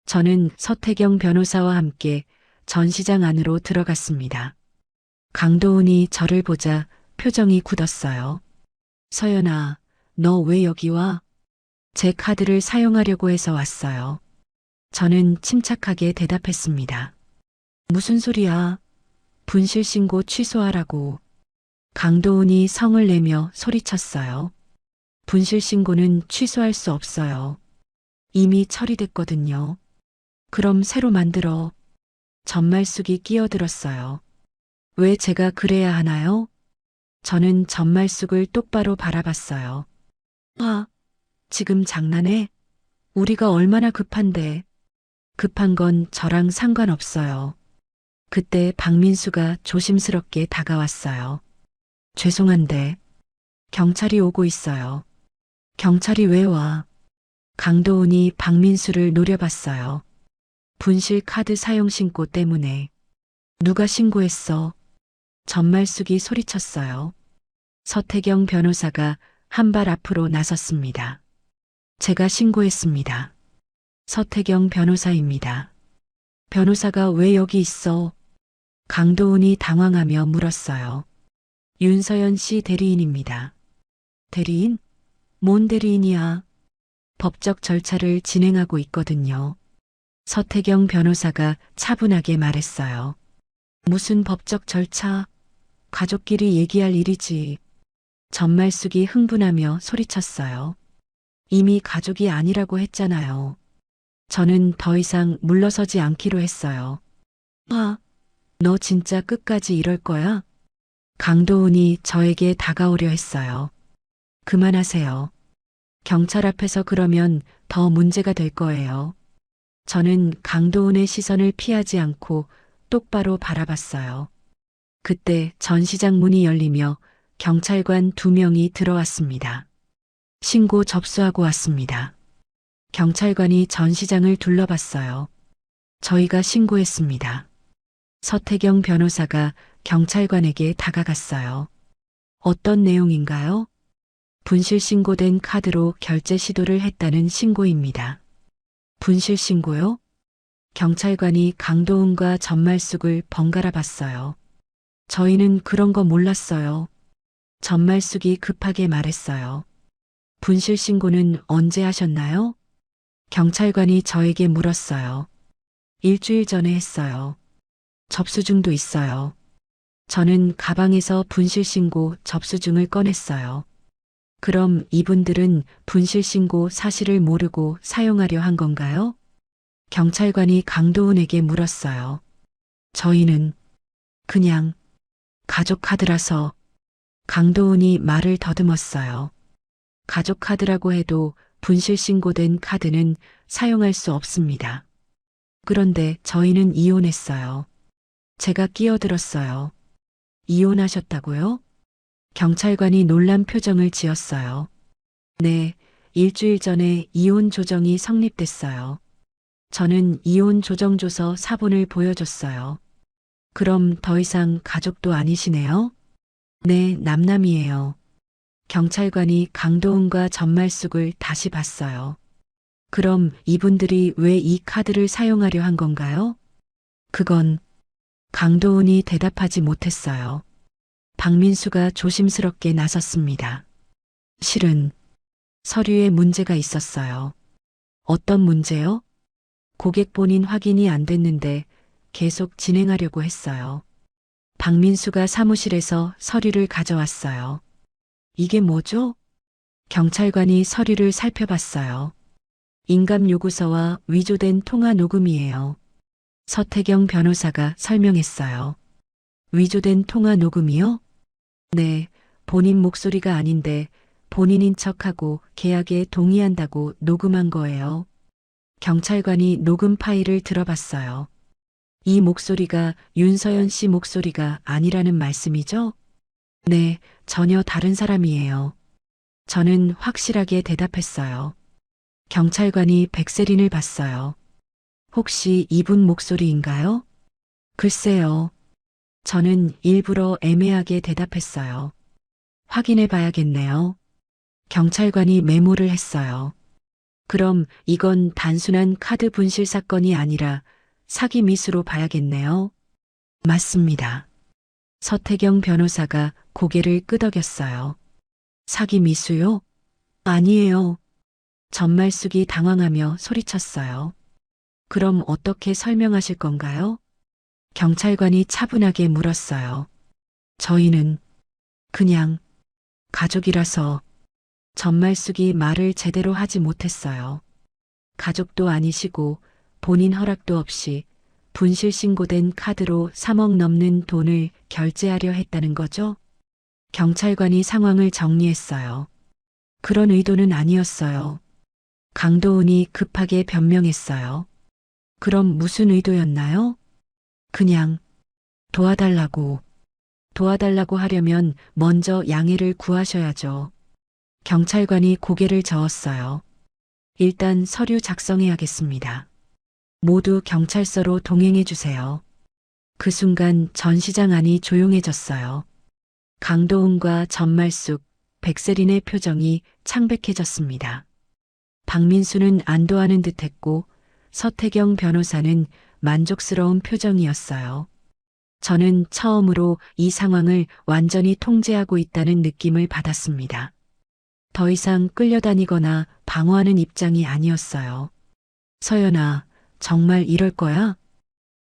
저는 서태경 변호사와 함께 전시장 안으로 들어갔습니다. 강도은이 저를 보자 표정이 굳었어요. 서연아, 너 왜 여기 와? 제 카드를 사용하려고 해서 왔어요. 저는 침착하게 대답했습니다. 무슨 소리야? 분실 신고 취소하라고. 강도은이 성을 내며 소리쳤어요. 분실 신고는 취소할 수 없어요. 이미 처리됐거든요. 그럼 새로 만들어. 전말숙이 끼어들었어요. 왜 제가 그래야 하나요? 저는 전말숙을 똑바로 바라봤어요. 아, 지금 장난해? 우리가 얼마나 급한데. 급한 건 저랑 상관없어요. 그때 박민수가 조심스럽게 다가왔어요. 죄송한데, 경찰이 오고 있어요. 경찰이 왜 와? 강도은이 박민수를 노려봤어요. 분실 카드 사용 신고 때문에. 누가 신고했어? 전말숙이 소리쳤어요. 서태경 변호사가 한 발 앞으로 나섰습니다. 제가 신고했습니다. 서태경 변호사입니다. 변호사가 왜 여기 있어? 강도은이 당황하며 물었어요. 윤서연 씨 대리인입니다. 대리인? 뭔 대리인이야? 법적 절차를 진행하고 있거든요. 서태경 변호사가 차분하게 말했어요. 무슨 법적 절차? 가족끼리 얘기할 일이지. 전말숙이 흥분하며 소리쳤어요. 이미 가족이 아니라고 했잖아요. 저는 더 이상 물러서지 않기로 했어요. 아, 너 진짜 끝까지 이럴 거야? 강도은이 저에게 다가오려 했어요. 그만하세요. 경찰 앞에서 그러면 더 문제가 될 거예요. 저는 강도은의 시선을 피하지 않고 똑바로 바라봤어요. 그때 전시장 문이 열리며 경찰관 2명이 들어왔습니다. 신고 접수하고 왔습니다. 경찰관이 전시장을 둘러봤어요. 저희가 신고했습니다. 서태경 변호사가 경찰관에게 다가갔어요. 어떤 내용인가요? 분실 신고된 카드로 결제 시도를 했다는 신고입니다. 분실 신고요? 경찰관이 강도훈과 전말숙을 번갈아 봤어요. 저희는 그런 거 몰랐어요. 전말숙이 급하게 말했어요. 분실 신고는 언제 하셨나요? 경찰관이 저에게 물었어요. 일주일 전에 했어요. 접수증도 있어요. 저는 가방에서 분실 신고 접수증을 꺼냈어요. 그럼 이분들은 분실 신고 사실을 모르고 사용하려 한 건가요? 경찰관이 강도훈에게 물었어요. 저희는 그냥 가족 카드라서. 강도훈이 말을 더듬었어요. 가족 카드라고 해도 분실 신고된 카드는 사용할 수 없습니다. 그런데 저희는 이혼했어요. 제가 끼어들었어요. 이혼하셨다고요? 경찰관이 놀란 표정을 지었어요. 네, 일주일 전에 이혼 조정이 성립됐어요. 저는 이혼 조정조서 사본을 보여줬어요. 그럼 더 이상 가족도 아니시네요? 네, 남남이에요. 경찰관이 강도훈과 전말숙을 다시 봤어요. 그럼 이분들이 왜 이 카드를 사용하려 한 건가요? 그건 강도훈이 대답하지 못했어요. 박민수가 조심스럽게 나섰습니다. 실은 서류에 문제가 있었어요. 어떤 문제요? 고객 본인 확인이 안 됐는데 계속 진행하려고 했어요. 박민수가 사무실에서 서류를 가져왔어요. 이게 뭐죠? 경찰관이 서류를 살펴봤어요. 인감 요구서와 위조된 통화 녹음이에요. 서태경 변호사가 설명했어요. 위조된 통화 녹음이요? 네, 본인 목소리가 아닌데 본인인 척하고 계약에 동의한다고 녹음한 거예요. 경찰관이 녹음 파일을 들어봤어요. 이 목소리가 윤서연 씨 목소리가 아니라는 말씀이죠? 네, 전혀 다른 사람이에요. 저는 확실하게 대답했어요. 경찰관이 백세린을 봤어요. 혹시 이분 목소리인가요? 글쎄요. 저는 일부러 애매하게 대답했어요. 확인해 봐야겠네요. 경찰관이 메모를 했어요. 그럼 이건 단순한 카드 분실 사건이 아니라 사기 미수로 봐야겠네요. 맞습니다. 서태경 변호사가 고개를 끄덕였어요. 사기 미수요? 아니에요. 전말숙이 당황하며 소리쳤어요. 그럼 어떻게 설명하실 건가요? 경찰관이 차분하게 물었어요. 저희는 그냥 가족이라서. 전말숙이 말을 제대로 하지 못했어요. 가족도 아니시고 본인 허락도 없이 분실 신고된 카드로 3억 넘는 돈을 결제하려 했다는 거죠? 경찰관이 상황을 정리했어요. 그런 의도는 아니었어요. 강도훈이 급하게 변명했어요. 그럼 무슨 의도였나요? 그냥 도와달라고. 도와달라고 하려면 먼저 양해를 구하셔야죠. 경찰관이 고개를 저었어요. 일단 서류 작성해야겠습니다. 모두 경찰서로 동행해 주세요. 그 순간 전 시장 안이 조용해졌어요. 강도훈과 전말숙, 백세린의 표정이 창백해졌습니다. 박민수는 안도하는 듯했고 서태경 변호사는 만족스러운 표정이었어요. 저는 처음으로 이 상황을 완전히 통제하고 있다는 느낌을 받았습니다. 더 이상 끌려다니거나 방어하는 입장이 아니었어요. 서연아, 정말 이럴 거야?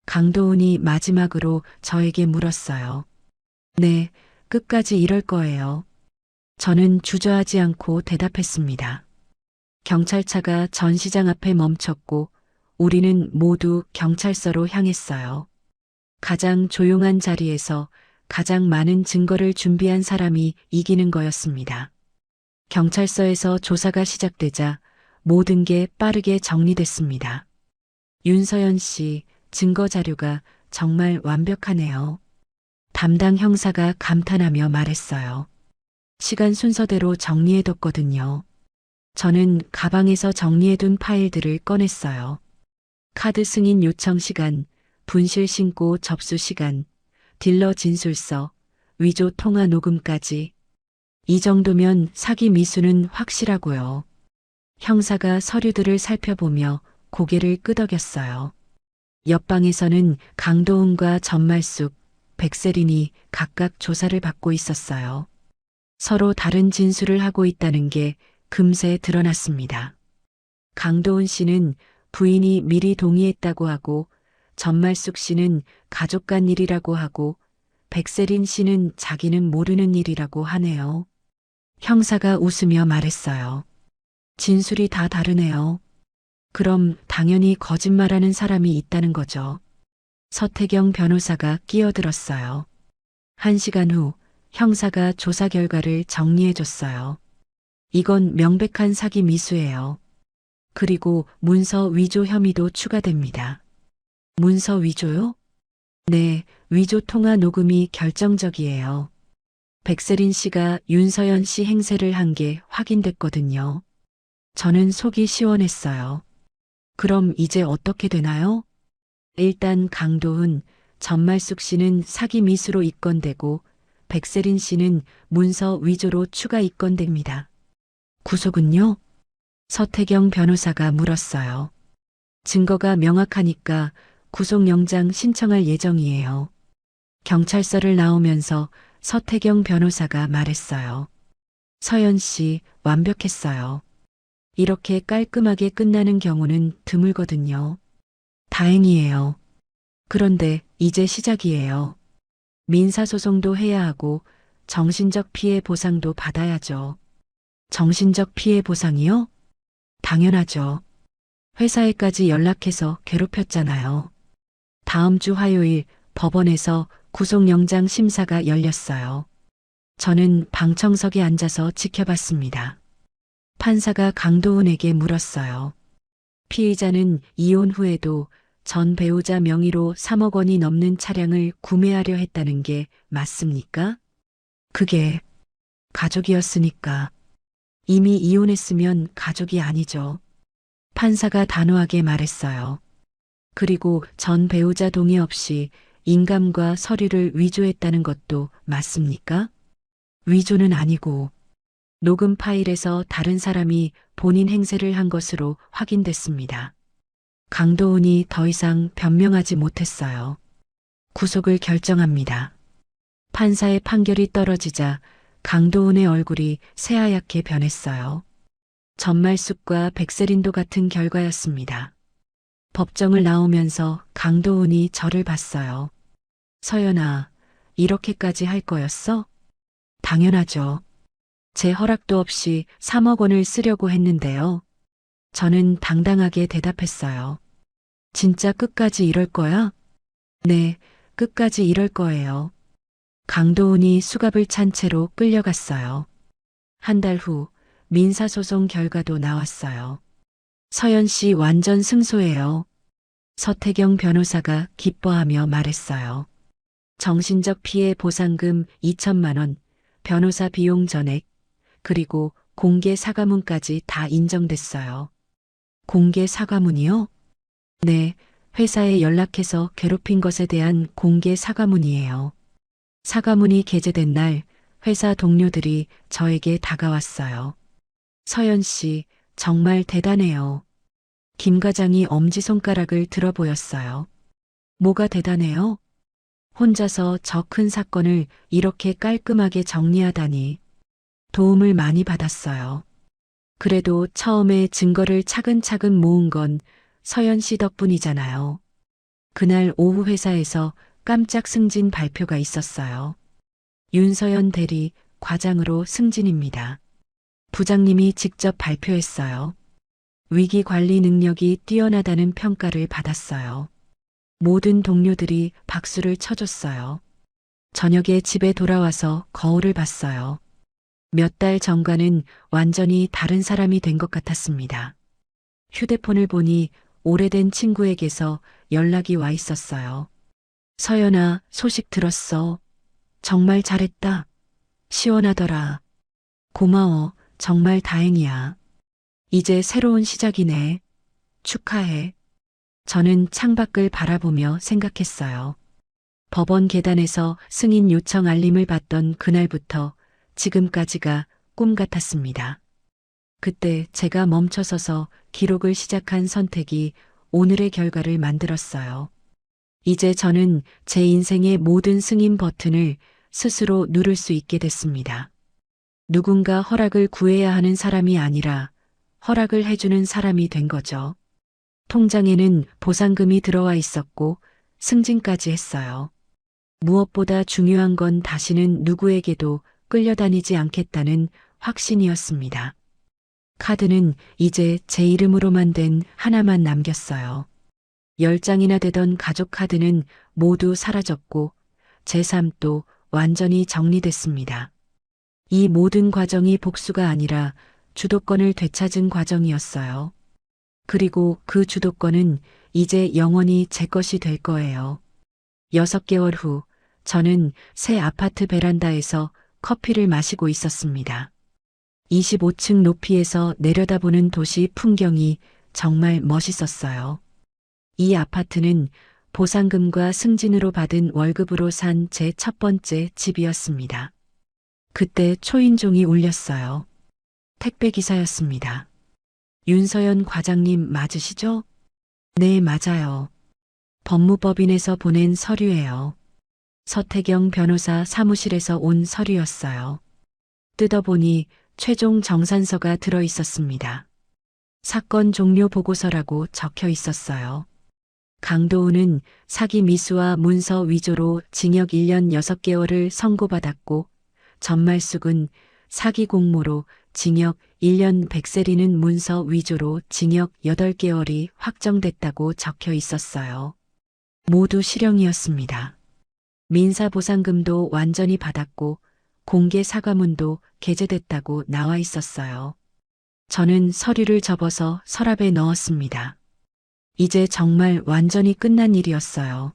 강도훈이 마지막으로 저에게 물었어요. 네, 끝까지 이럴 거예요. 저는 주저하지 않고 대답했습니다. 경찰차가 전시장 앞에 멈췄고 우리는 모두 경찰서로 향했어요. 가장 조용한 자리에서 가장 많은 증거를 준비한 사람이 이기는 거였습니다. 경찰서에서 조사가 시작되자 모든 게 빠르게 정리됐습니다. 윤서연 씨, 증거 자료가 정말 완벽하네요. 담당 형사가 감탄하며 말했어요. 시간 순서대로 정리해뒀거든요. 저는 가방에서 정리해둔 파일들을 꺼냈어요. 카드 승인 요청 시간, 분실 신고 접수 시간, 딜러 진술서, 위조 통화 녹음까지. 이 정도면 사기 미수는 확실하고요. 형사가 서류들을 살펴보며 고개를 끄덕였어요. 옆방에서는 강도훈과 전말숙, 백세린이 각각 조사를 받고 있었어요. 서로 다른 진술을 하고 있다는 게 금세 드러났습니다. 강도훈 씨는 부인이 미리 동의했다고 하고, 전말숙 씨는 가족 간 일이라고 하고, 백세린 씨는 자기는 모르는 일이라고 하네요. 형사가 웃으며 말했어요. 진술이 다 다르네요. 그럼 당연히 거짓말하는 사람이 있다는 거죠. 서태경 변호사가 끼어들었어요. 1시간 후 형사가 조사 결과를 정리해 줬어요. 이건 명백한 사기 미수예요. 그리고 문서 위조 혐의도 추가됩니다. 문서 위조요? 네, 위조 통화 녹음이 결정적이에요. 백세린 씨가 윤서연 씨 행세를 한 게 확인됐거든요. 저는 속이 시원했어요. 그럼 이제 어떻게 되나요? 일단 강도훈, 전말숙 씨는 사기 미수로 입건되고 백세린 씨는 문서 위조로 추가 입건됩니다. 구속은요? 서태경 변호사가 물었어요. 증거가 명확하니까 구속영장 신청할 예정이에요. 경찰서를 나오면서 서태경 변호사가 말했어요. 서연 씨, 완벽했어요. 이렇게 깔끔하게 끝나는 경우는 드물거든요. 다행이에요. 그런데 이제 시작이에요. 민사소송도 해야 하고 정신적 피해 보상도 받아야죠. 정신적 피해 보상이요? 당연하죠. 회사에까지 연락해서 괴롭혔잖아요. 다음 주 화요일 법원에서 구속영장 심사가 열렸어요. 저는 방청석에 앉아서 지켜봤습니다. 판사가 강도훈에게 물었어요. 피의자는 이혼 후에도 전 배우자 명의로 3억 원이 넘는 차량을 구매하려 했다는 게 맞습니까? 그게 가족이었으니까. 이미 이혼했으면 가족이 아니죠. 판사가 단호하게 말했어요. 그리고 전 배우자 동의 없이 인감과 서류를 위조했다는 것도 맞습니까? 위조는 아니고 녹음 파일에서 다른 사람이 본인 행세를 한 것으로 확인됐습니다. 강도훈이 더 이상 변명하지 못했어요. 구속을 결정합니다. 판사의 판결이 떨어지자 강도훈의 얼굴이 새하얗게 변했어요. 전말숙과 백세린도 같은 결과였습니다. 법정을 나오면서 강도훈이 저를 봤어요. 서연아, 이렇게까지 할 거였어? 당연하죠. 제 허락도 없이 3억 원을 쓰려고 했는데요. 저는 당당하게 대답했어요. 진짜 끝까지 이럴 거야? 네, 끝까지 이럴 거예요. 강도훈이 수갑을 찬 채로 끌려갔어요. 한 달 후 민사소송 결과도 나왔어요. 서연 씨 완전 승소예요. 서태경 변호사가 기뻐하며 말했어요. 정신적 피해 보상금 2천만 원, 변호사 비용 전액, 그리고 공개 사과문까지 다 인정됐어요. 공개 사과문이요? 네, 회사에 연락해서 괴롭힌 것에 대한 공개 사과문이에요. 사과문이 게재된 날 회사 동료들이 저에게 다가왔어요. 서연 씨, 정말 대단해요. 김 과장이 엄지손가락을 들어 보였어요. 뭐가 대단해요? 혼자서 저 큰 사건을 이렇게 깔끔하게 정리하다니. 도움을 많이 받았어요. 그래도 처음에 증거를 차근차근 모은 건 서연 씨 덕분이잖아요. 그날 오후 회사에서 깜짝 승진 발표가 있었어요. 윤서연 대리 과장으로 승진입니다. 부장님이 직접 발표했어요. 위기 관리 능력이 뛰어나다는 평가를 받았어요. 모든 동료들이 박수를 쳐줬어요. 저녁에 집에 돌아와서 거울을 봤어요. 몇 달 전과는 완전히 다른 사람이 된 것 같았습니다. 휴대폰을 보니 오래된 친구에게서 연락이 와 있었어요. 서연아, 소식 들었어. 정말 잘했다. 시원하더라. 고마워. 정말 다행이야. 이제 새로운 시작이네. 축하해. 저는 창밖을 바라보며 생각했어요. 법원 계단에서 승인 요청 알림을 받던 그날부터 지금까지가 꿈 같았습니다. 그때 제가 멈춰서서 기록을 시작한 선택이 오늘의 결과를 만들었어요. 이제 저는 제 인생의 모든 승인 버튼을 스스로 누를 수 있게 됐습니다. 누군가 허락을 구해야 하는 사람이 아니라 허락을 해주는 사람이 된 거죠. 통장에는 보상금이 들어와 있었고 승진까지 했어요. 무엇보다 중요한 건 다시는 누구에게도 끌려다니지 않겠다는 확신이었습니다. 카드는 이제 제 이름으로만 된 하나만 남겼어요. 10장이나 되던 가족 카드는 모두 사라졌고 제 삶도 완전히 정리됐습니다. 이 모든 과정이 복수가 아니라 주도권을 되찾은 과정이었어요. 그리고 그 주도권은 이제 영원히 제 것이 될 거예요. 6개월 후 저는 새 아파트 베란다에서 커피를 마시고 있었습니다. 25층 높이에서 내려다보는 도시 풍경이 정말 멋있었어요. 이 아파트는 보상금과 승진으로 받은 월급으로 산 제 첫 번째 집이었습니다. 그때 초인종이 울렸어요. 택배기사였습니다. 윤서연 과장님 맞으시죠? 네, 맞아요. 법무법인에서 보낸 서류예요. 서태경 변호사 사무실에서 온 서류였어요. 뜯어보니 최종 정산서가 들어 있었습니다. 사건 종료 보고서라고 적혀 있었어요. 강도우는 사기 미수와 문서 위조로 징역 1년 6개월을 선고받았고 전말숙은 사기 공모로 징역 1년 백세리는 문서 위조로 징역 8개월이 확정됐다고 적혀 있었어요. 모두 실형이었습니다. 민사보상금도 완전히 받았고 공개 사과문도 게재됐다고 나와 있었어요. 저는 서류를 접어서 서랍에 넣었습니다. 이제 정말 완전히 끝난 일이었어요.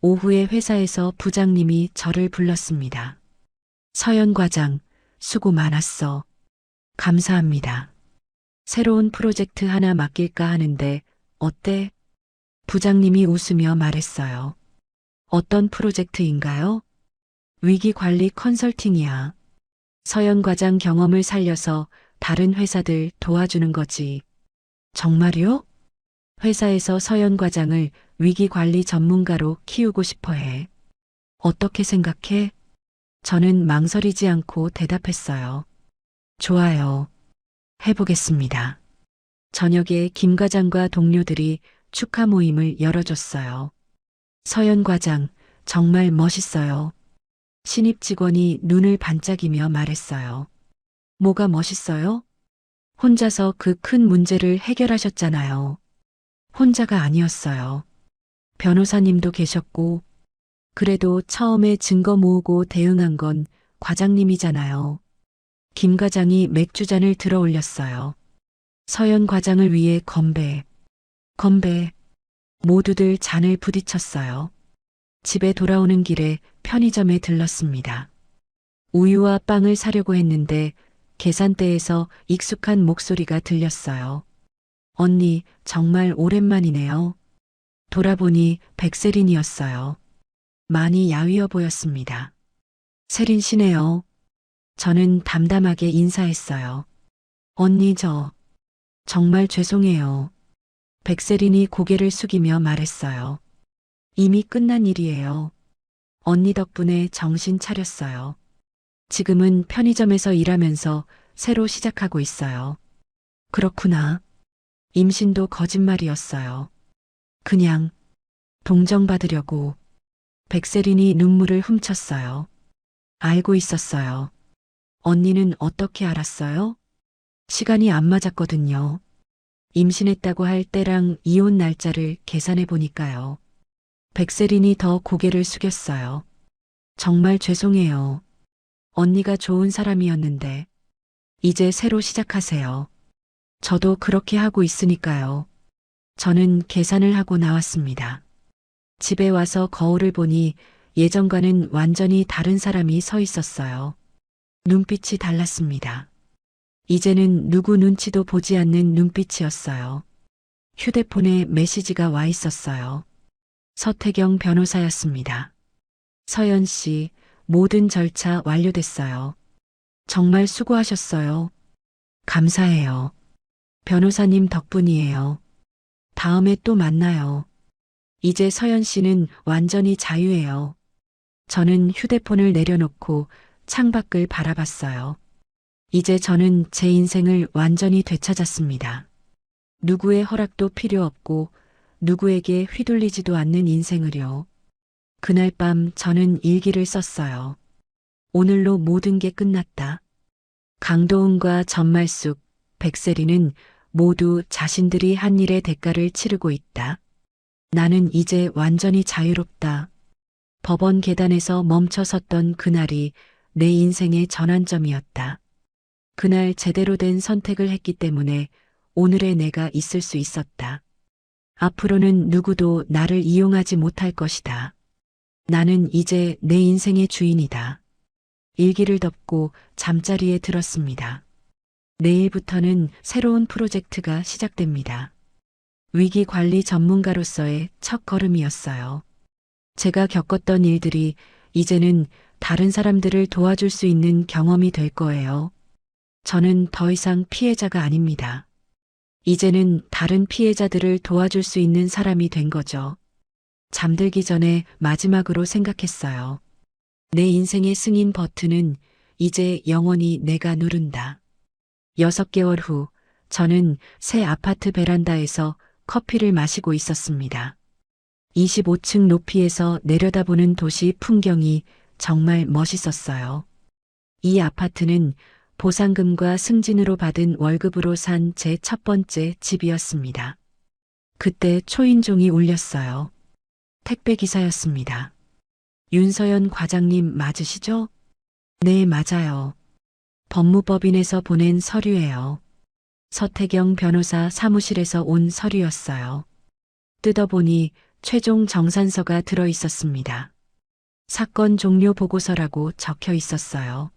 오후에 회사에서 부장님이 저를 불렀습니다. 서연 과장, 수고 많았어. 감사합니다. 새로운 프로젝트 하나 맡길까 하는데 어때? 부장님이 웃으며 말했어요. 어떤 프로젝트인가요? 위기관리 컨설팅이야. 서연 과장 경험을 살려서 다른 회사들 도와주는 거지. 정말요? 회사에서 서연 과장을 위기관리 전문가로 키우고 싶어 해. 어떻게 생각해? 저는 망설이지 않고 대답했어요. 좋아요. 해보겠습니다. 저녁에 김 과장과 동료들이 축하 모임을 열어줬어요. 서연 과장, 정말 멋있어요. 신입 직원이 눈을 반짝이며 말했어요. 뭐가 멋있어요? 혼자서 그 큰 문제를 해결하셨잖아요. 혼자가 아니었어요. 변호사님도 계셨고, 그래도 처음에 증거 모으고 대응한 건 과장님이잖아요. 김 과장이 맥주잔을 들어 올렸어요. 서연 과장을 위해 건배. 건배. 모두들 잔을 부딪혔어요. 집에 돌아오는 길에 편의점에 들렀습니다. 우유와 빵을 사려고 했는데 계산대에서 익숙한 목소리가 들렸어요. 언니, 정말 오랜만이네요. 돌아보니 백세린이었어요. 많이 야위어 보였습니다. 세린 씨네요. 저는 담담하게 인사했어요. 언니 정말 죄송해요. 백세린이 고개를 숙이며 말했어요. 이미 끝난 일이에요. 언니 덕분에 정신 차렸어요. 지금은 편의점에서 일하면서 새로 시작하고 있어요. 그렇구나. 임신도 거짓말이었어요. 그냥 동정받으려고. 백세린이 눈물을 훔쳤어요. 알고 있었어요. 언니는 어떻게 알았어요? 시간이 안 맞았거든요. 임신했다고 할 때랑 이혼 날짜를 계산해 보니까요. 백세린이 더 고개를 숙였어요. 정말 죄송해요. 언니가 좋은 사람이었는데. 이제 새로 시작하세요. 저도 그렇게 하고 있으니까요. 저는 계산을 하고 나왔습니다. 집에 와서 거울을 보니 예전과는 완전히 다른 사람이 서 있었어요. 눈빛이 달랐습니다. 이제는 누구 눈치도 보지 않는 눈빛이었어요. 휴대폰에 메시지가 와 있었어요. 서태경 변호사였습니다. 서연 씨, 모든 절차 완료됐어요. 정말 수고하셨어요. 감사해요. 변호사님 덕분이에요. 다음에 또 만나요. 이제 서연 씨는 완전히 자유예요. 저는 휴대폰을 내려놓고 창밖을 바라봤어요. 이제 저는 제 인생을 완전히 되찾았습니다. 누구의 허락도 필요 없고 누구에게 휘둘리지도 않는 인생을요. 그날 밤 저는 일기를 썼어요. 오늘로 모든 게 끝났다. 강도은과 전말숙, 백세리는 모두 자신들이 한 일의 대가를 치르고 있다. 나는 이제 완전히 자유롭다. 법원 계단에서 멈춰 섰던 그날이 내 인생의 전환점이었다. 그날 제대로 된 선택을 했기 때문에 오늘의 내가 있을 수 있었다. 앞으로는 누구도 나를 이용하지 못할 것이다. 나는 이제 내 인생의 주인이다. 일기를 덮고 잠자리에 들었습니다. 내일부터는 새로운 프로젝트가 시작됩니다. 위기 관리 전문가로서의 첫 걸음이었어요. 제가 겪었던 일들이 이제는 다른 사람들을 도와줄 수 있는 경험이 될 거예요. 저는 더 이상 피해자가 아닙니다. 이제는 다른 피해자들을 도와줄 수 있는 사람이 된 거죠. 잠들기 전에 마지막으로 생각했어요. 내 인생의 승인 버튼은 이제 영원히 내가 누른다. 6개월 후, 저는 새 아파트 베란다에서 커피를 마시고 있었습니다. 25층 높이에서 내려다보는 도시 풍경이 정말 멋있었어요. 이 아파트는 보상금과 승진으로 받은 월급으로 산 제 첫 번째 집이었습니다. 그때 초인종이 울렸어요. 택배기사였습니다. 윤서연 과장님 맞으시죠? 네, 맞아요. 법무법인에서 보낸 서류예요. 서태경 변호사 사무실에서 온 서류였어요. 뜯어보니 최종 정산서가 들어 있었습니다. 사건 종료 보고서라고 적혀 있었어요.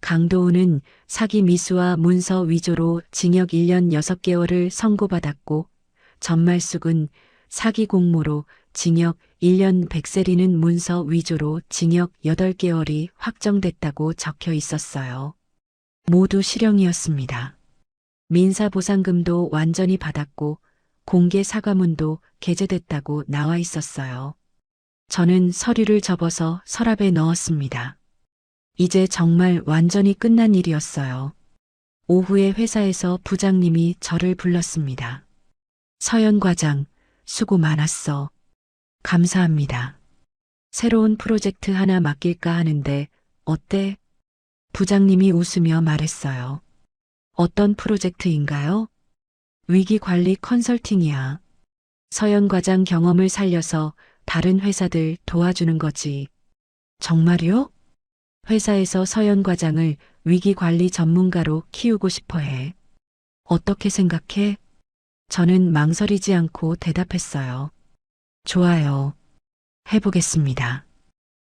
강도우는 사기 미수와 문서 위조로 징역 1년 6개월을 선고받았고 전말숙은 사기 공모로 징역 1년, 백세리는 문서 위조로 징역 8개월이 확정됐다고 적혀 있었어요. 모두 실형이었습니다. 민사보상금도 완전히 받았고 공개 사과문도 게재됐다고 나와 있었어요. 저는 서류를 접어서 서랍에 넣었습니다. 이제 정말 완전히 끝난 일이었어요. 오후에 회사에서 부장님이 저를 불렀습니다. 서연 과장, 수고 많았어. 감사합니다. 새로운 프로젝트 하나 맡길까 하는데 어때? 부장님이 웃으며 말했어요. 어떤 프로젝트인가요? 위기관리 컨설팅이야. 서연 과장 경험을 살려서 다른 회사들 도와주는 거지. 정말요? 회사에서 서연 과장을 위기관리 전문가로 키우고 싶어 해. 어떻게 생각해? 저는 망설이지 않고 대답했어요. 좋아요. 해보겠습니다.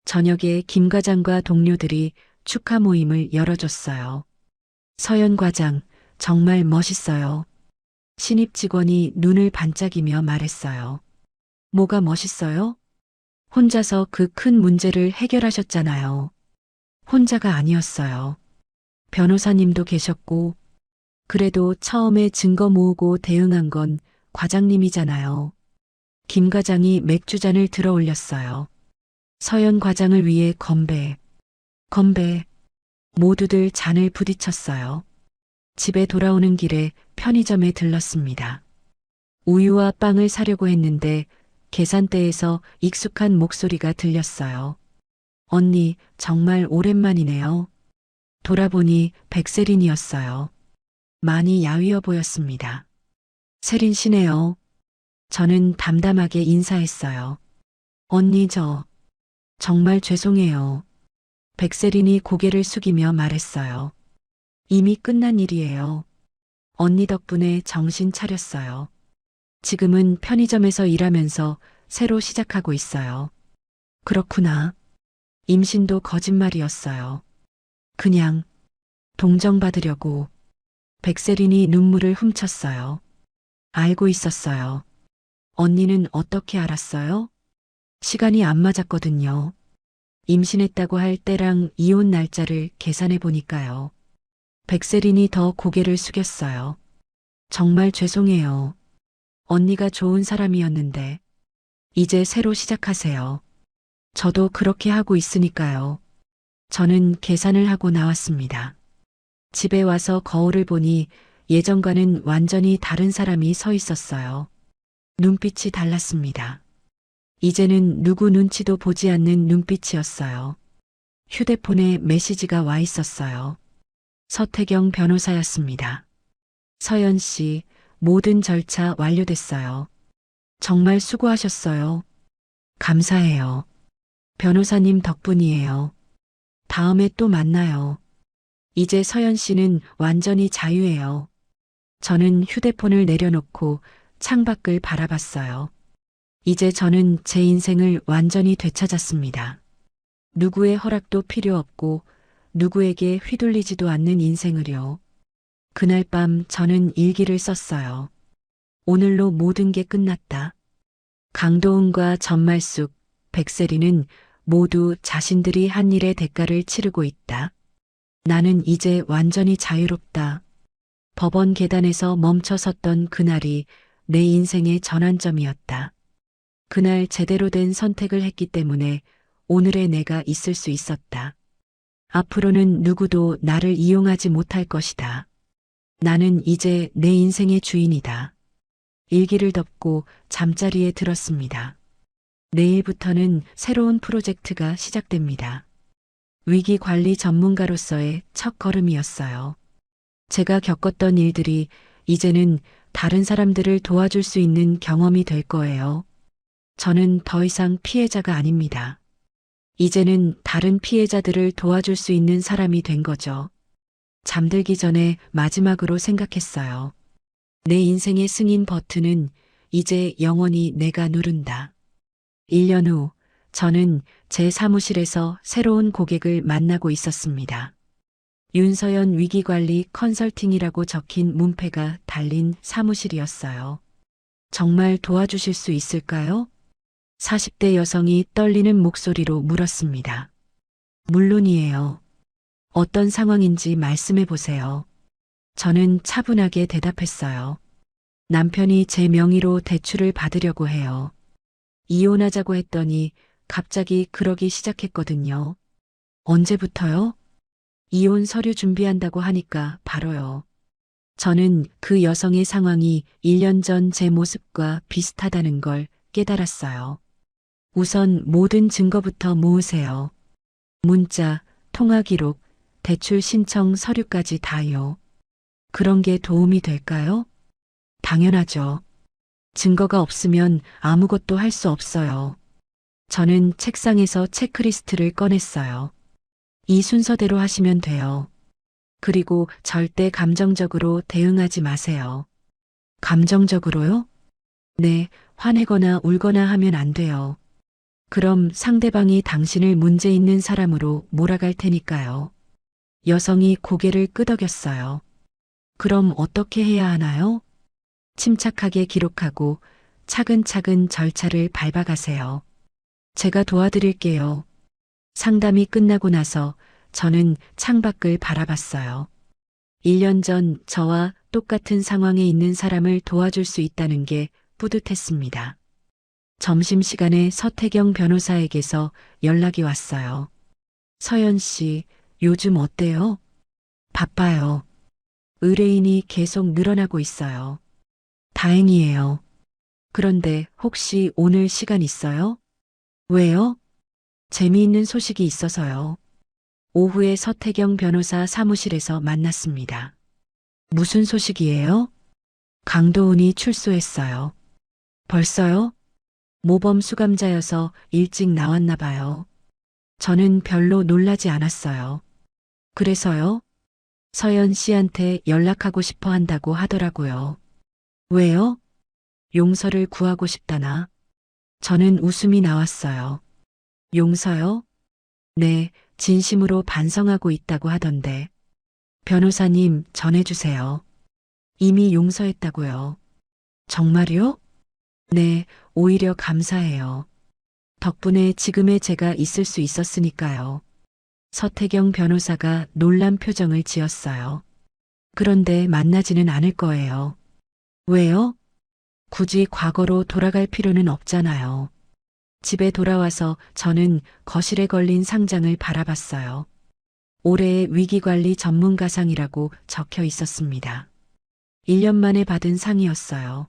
저녁에 김 과장과 동료들이 축하 모임을 열어줬어요. 서연 과장, 정말 멋있어요. 신입 직원이 눈을 반짝이며 말했어요. 뭐가 멋있어요? 혼자서 그 큰 문제를 해결하셨잖아요. 혼자가 아니었어요. 변호사님도 계셨고, 그래도 처음에 증거 모으고 대응한 건 과장님이잖아요. 김 과장이 맥주잔을 들어 올렸어요. 서연 과장을 위해 건배. 건배. 모두들 잔을 부딪혔어요. 집에 돌아오는 길에 편의점에 들렀습니다. 우유와 빵을 사려고 했는데 계산대에서 익숙한 목소리가 들렸어요. 언니, 정말 오랜만이네요. 돌아보니 백세린이었어요. 많이 야위어 보였습니다. 세린 씨네요. 저는 담담하게 인사했어요. 언니 정말 죄송해요. 백세린이 고개를 숙이며 말했어요. 이미 끝난 일이에요. 언니 덕분에 정신 차렸어요. 지금은 편의점에서 일하면서 새로 시작하고 있어요. 그렇구나. 임신도 거짓말이었어요. 그냥 동정받으려고. 백세린이 눈물을 훔쳤어요. 알고 있었어요. 언니는 어떻게 알았어요? 시간이 안 맞았거든요. 임신했다고 할 때랑 이혼 날짜를 계산해 보니까요. 백세린이 더 고개를 숙였어요. 정말 죄송해요. 언니가 좋은 사람이었는데. 이제 새로 시작하세요. 저도 그렇게 하고 있으니까요. 저는 계산을 하고 나왔습니다. 집에 와서 거울을 보니 예전과는 완전히 다른 사람이 서 있었어요. 눈빛이 달랐습니다. 이제는 누구 눈치도 보지 않는 눈빛이었어요. 휴대폰에 메시지가 와 있었어요. 서태경 변호사였습니다. 서연 씨, 모든 절차 완료됐어요. 정말 수고하셨어요. 감사해요. 변호사님 덕분이에요. 다음에 또 만나요. 이제 서연 씨는 완전히 자유예요. 저는 휴대폰을 내려놓고 창밖을 바라봤어요. 이제 저는 제 인생을 완전히 되찾았습니다. 누구의 허락도 필요 없고 누구에게 휘둘리지도 않는 인생을요. 그날 밤 저는 일기를 썼어요. 오늘로 모든 게 끝났다. 강도은과 전말숙, 백세리는 모두 자신들이 한 일의 대가를 치르고 있다. 나는 이제 완전히 자유롭다. 법원 계단에서 멈춰 섰던 그날이 내 인생의 전환점이었다. 그날 제대로 된 선택을 했기 때문에 오늘의 내가 있을 수 있었다. 앞으로는 누구도 나를 이용하지 못할 것이다. 나는 이제 내 인생의 주인이다. 일기를 덮고 잠자리에 들었습니다. 내일부터는 새로운 프로젝트가 시작됩니다. 위기 관리 전문가로서의 첫 걸음이었어요. 제가 겪었던 일들이 이제는 다른 사람들을 도와줄 수 있는 경험이 될 거예요. 저는 더 이상 피해자가 아닙니다. 이제는 다른 피해자들을 도와줄 수 있는 사람이 된 거죠. 잠들기 전에 마지막으로 생각했어요. 내 인생의 승인 버튼은 이제 영원히 내가 누른다. 1년 후 저는 제 사무실에서 새로운 고객을 만나고 있었습니다. 윤서연 위기관리 컨설팅이라고 적힌 문패가 달린 사무실이었어요. 정말 도와주실 수 있을까요? 40대 여성이 떨리는 목소리로 물었습니다. 물론이에요. 어떤 상황인지 말씀해 보세요. 저는 차분하게 대답했어요. 남편이 제 명의로 대출을 받으려고 해요. 이혼하자고 했더니 갑자기 그러기 시작했거든요. 언제부터요? 이혼 서류 준비한다고 하니까 바로요. 저는 그 여성의 상황이 1년 전 제 모습과 비슷하다는 걸 깨달았어요. 우선 모든 증거부터 모으세요. 문자, 통화 기록, 대출 신청 서류까지 다요. 그런 게 도움이 될까요? 당연하죠. 증거가 없으면 아무것도 할 수 없어요. 저는 책상에서 체크리스트를 꺼냈어요. 이 순서대로 하시면 돼요. 그리고 절대 감정적으로 대응하지 마세요. 감정적으로요? 네, 화내거나 울거나 하면 안 돼요. 그럼 상대방이 당신을 문제 있는 사람으로 몰아갈 테니까요. 여성이 고개를 끄덕였어요. 그럼 어떻게 해야 하나요? 침착하게 기록하고 차근차근 절차를 밟아가세요. 제가 도와드릴게요. 상담이 끝나고 나서 저는 창밖을 바라봤어요. 1년 전 저와 똑같은 상황에 있는 사람을 도와줄 수 있다는 게 뿌듯했습니다. 점심시간에 서태경 변호사에게서 연락이 왔어요. 서연 씨, 요즘 어때요? 바빠요. 의뢰인이 계속 늘어나고 있어요. 다행이에요. 그런데 혹시 오늘 시간 있어요? 왜요? 재미있는 소식이 있어서요. 오후에 서태경 변호사 사무실에서 만났습니다. 무슨 소식이에요? 강도훈이 출소했어요. 벌써요? 모범 수감자여서 일찍 나왔나 봐요. 저는 별로 놀라지 않았어요. 그래서요? 서연 씨한테 연락하고 싶어 한다고 하더라고요. 왜요? 용서를 구하고 싶다나. 저는 웃음이 나왔어요. 용서요? 네, 진심으로 반성하고 있다고 하던데. 변호사님, 전해주세요. 이미 용서했다고요. 정말요? 네, 오히려 감사해요. 덕분에 지금의 제가 있을 수 있었으니까요. 서태경 변호사가 놀란 표정을 지었어요. 그런데 만나지는 않을 거예요. 왜요? 굳이 과거로 돌아갈 필요는 없잖아요. 집에 돌아와서 저는 거실에 걸린 상장을 바라봤어요. 올해의 위기관리 전문가상이라고 적혀 있었습니다. 1년 만에 받은 상이었어요.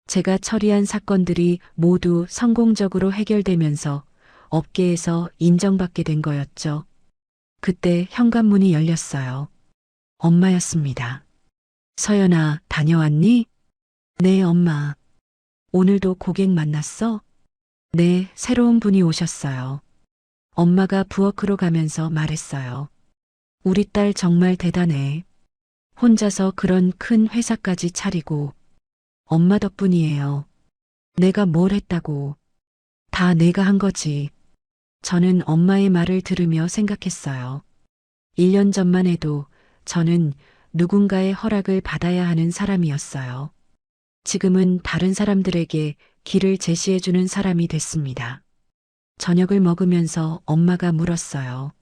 제가 처리한 사건들이 모두 성공적으로 해결되면서 업계에서 인정받게 된 거였죠. 그때 현관문이 열렸어요. 엄마였습니다. 서연아, 다녀왔니? 네, 엄마. 오늘도 고객 만났어? 네, 새로운 분이 오셨어요. 엄마가 부엌으로 가면서 말했어요. 우리 딸 정말 대단해. 혼자서 그런 큰 회사까지 차리고. 엄마 덕분이에요. 내가 뭘 했다고. 다 내가 한 거지. 저는 엄마의 말을 들으며 생각했어요. 1년 전만 해도 저는 누군가의 허락을 받아야 하는 사람이었어요. 지금은 다른 사람들에게 길을 제시해주는 사람이 됐습니다. 저녁을 먹으면서 엄마가 물었어요.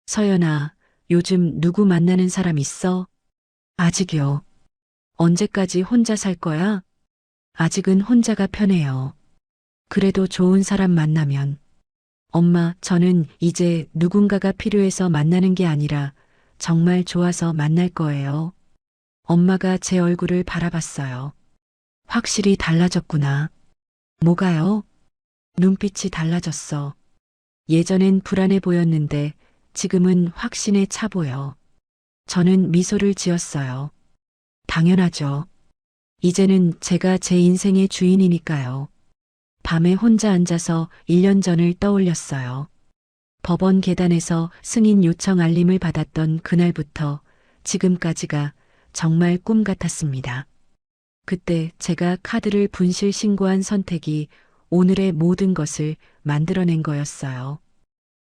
서연아, 요즘 누구 만나는 사람 있어? 아직요. 언제까지 혼자 살 거야? 아직은 혼자가 편해요. 그래도 좋은 사람 만나면. 엄마, 저는 이제 누군가가 필요해서 만나는 게 아니라 정말 좋아서 만날 거예요. 엄마가 제 얼굴을 바라봤어요. 확실히 달라졌구나. 뭐가요? 눈빛이 달라졌어. 예전엔 불안해 보였는데 지금은 확신에 차 보여. 저는 미소를 지었어요. 당연하죠. 이제는 제가 제 인생의 주인이니까요. 밤에 혼자 앉아서 1년 전을 떠올렸어요. 법원 계단에서 승인 요청 알림을 받았던 그날부터 지금까지가 정말 꿈 같았습니다. 그때 제가 카드를 분실 신고한 선택이 오늘의 모든 것을 만들어낸 거였어요.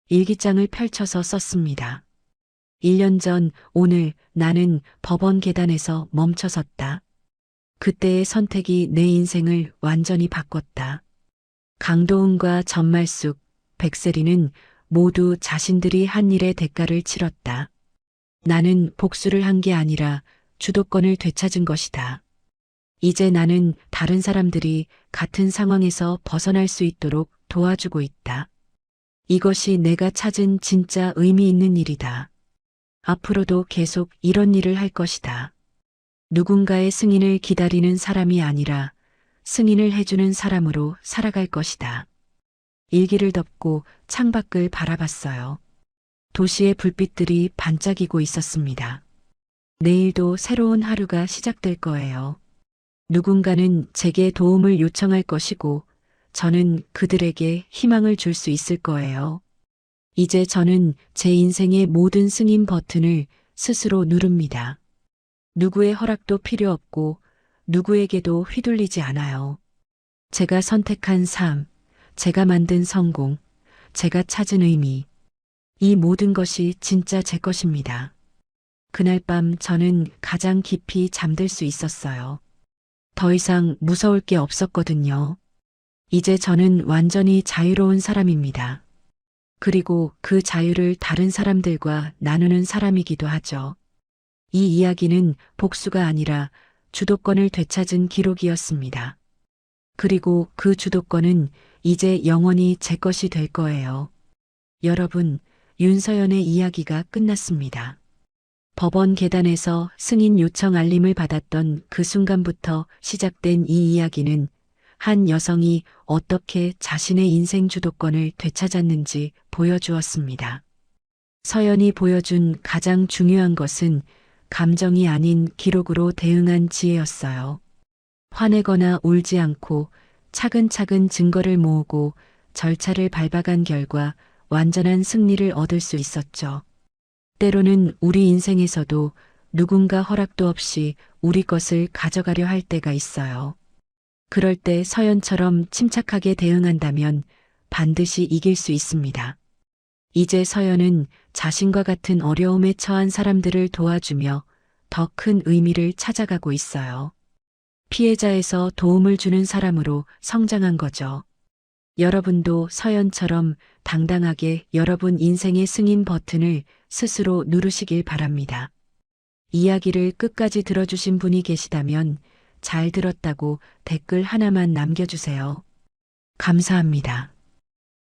일기장을 펼쳐서 썼습니다. 1년 전 오늘 나는 법원 계단에서 멈춰섰다. 그때의 선택이 내 인생을 완전히 바꿨다. 강도훈과 전말숙, 백세리는 모두 자신들이 한 일의 대가를 치렀다. 나는 복수를 한 게 아니라 주도권을 되찾은 것이다. 이제 나는 다른 사람들이 같은 상황에서 벗어날 수 있도록 도와주고 있다. 이것이 내가 찾은 진짜 의미 있는 일이다. 앞으로도 계속 이런 일을 할 것이다. 누군가의 승인을 기다리는 사람이 아니라 승인을 해주는 사람으로 살아갈 것이다. 일기를 덮고 창밖을 바라봤어요. 도시의 불빛들이 반짝이고 있었습니다. 내일도 새로운 하루가 시작될 거예요. 누군가는 제게 도움을 요청할 것이고 저는 그들에게 희망을 줄 수 있을 거예요. 이제 저는 제 인생의 모든 승인 버튼을 스스로 누릅니다. 누구의 허락도 필요 없고 누구에게도 휘둘리지 않아요. 제가 선택한 삶, 제가 만든 성공, 제가 찾은 의미, 이 모든 것이 진짜 제 것입니다. 그날 밤 저는 가장 깊이 잠들 수 있었어요. 더 이상 무서울 게 없었거든요. 이제 저는 완전히 자유로운 사람입니다. 그리고 그 자유를 다른 사람들과 나누는 사람이기도 하죠. 이 이야기는 복수가 아니라 주도권을 되찾은 기록이었습니다. 그리고 그 주도권은 이제 영원히 제 것이 될 거예요. 여러분, 윤서연의 이야기가 끝났습니다. 법원 계단에서 승인 요청 알림을 받았던 그 순간부터 시작된 이 이야기는 한 여성이 어떻게 자신의 인생 주도권을 되찾았는지 보여주었습니다. 서연이 보여준 가장 중요한 것은 감정이 아닌 기록으로 대응한 지혜였어요. 화내거나 울지 않고 차근차근 증거를 모으고 절차를 밟아간 결과 완전한 승리를 얻을 수 있었죠. 때로는 우리 인생에서도 누군가 허락도 없이 우리 것을 가져가려 할 때가 있어요. 그럴 때 서연처럼 침착하게 대응한다면 반드시 이길 수 있습니다. 이제 서연은 자신과 같은 어려움에 처한 사람들을 도와주며 더 큰 의미를 찾아가고 있어요. 피해자에서 도움을 주는 사람으로 성장한 거죠. 여러분도 서연처럼 당당하게 여러분 인생의 승인 버튼을 스스로 누르시길 바랍니다. 이야기를 끝까지 들어주신 분이 계시다면 잘 들었다고 댓글 하나만 남겨주세요. 감사합니다.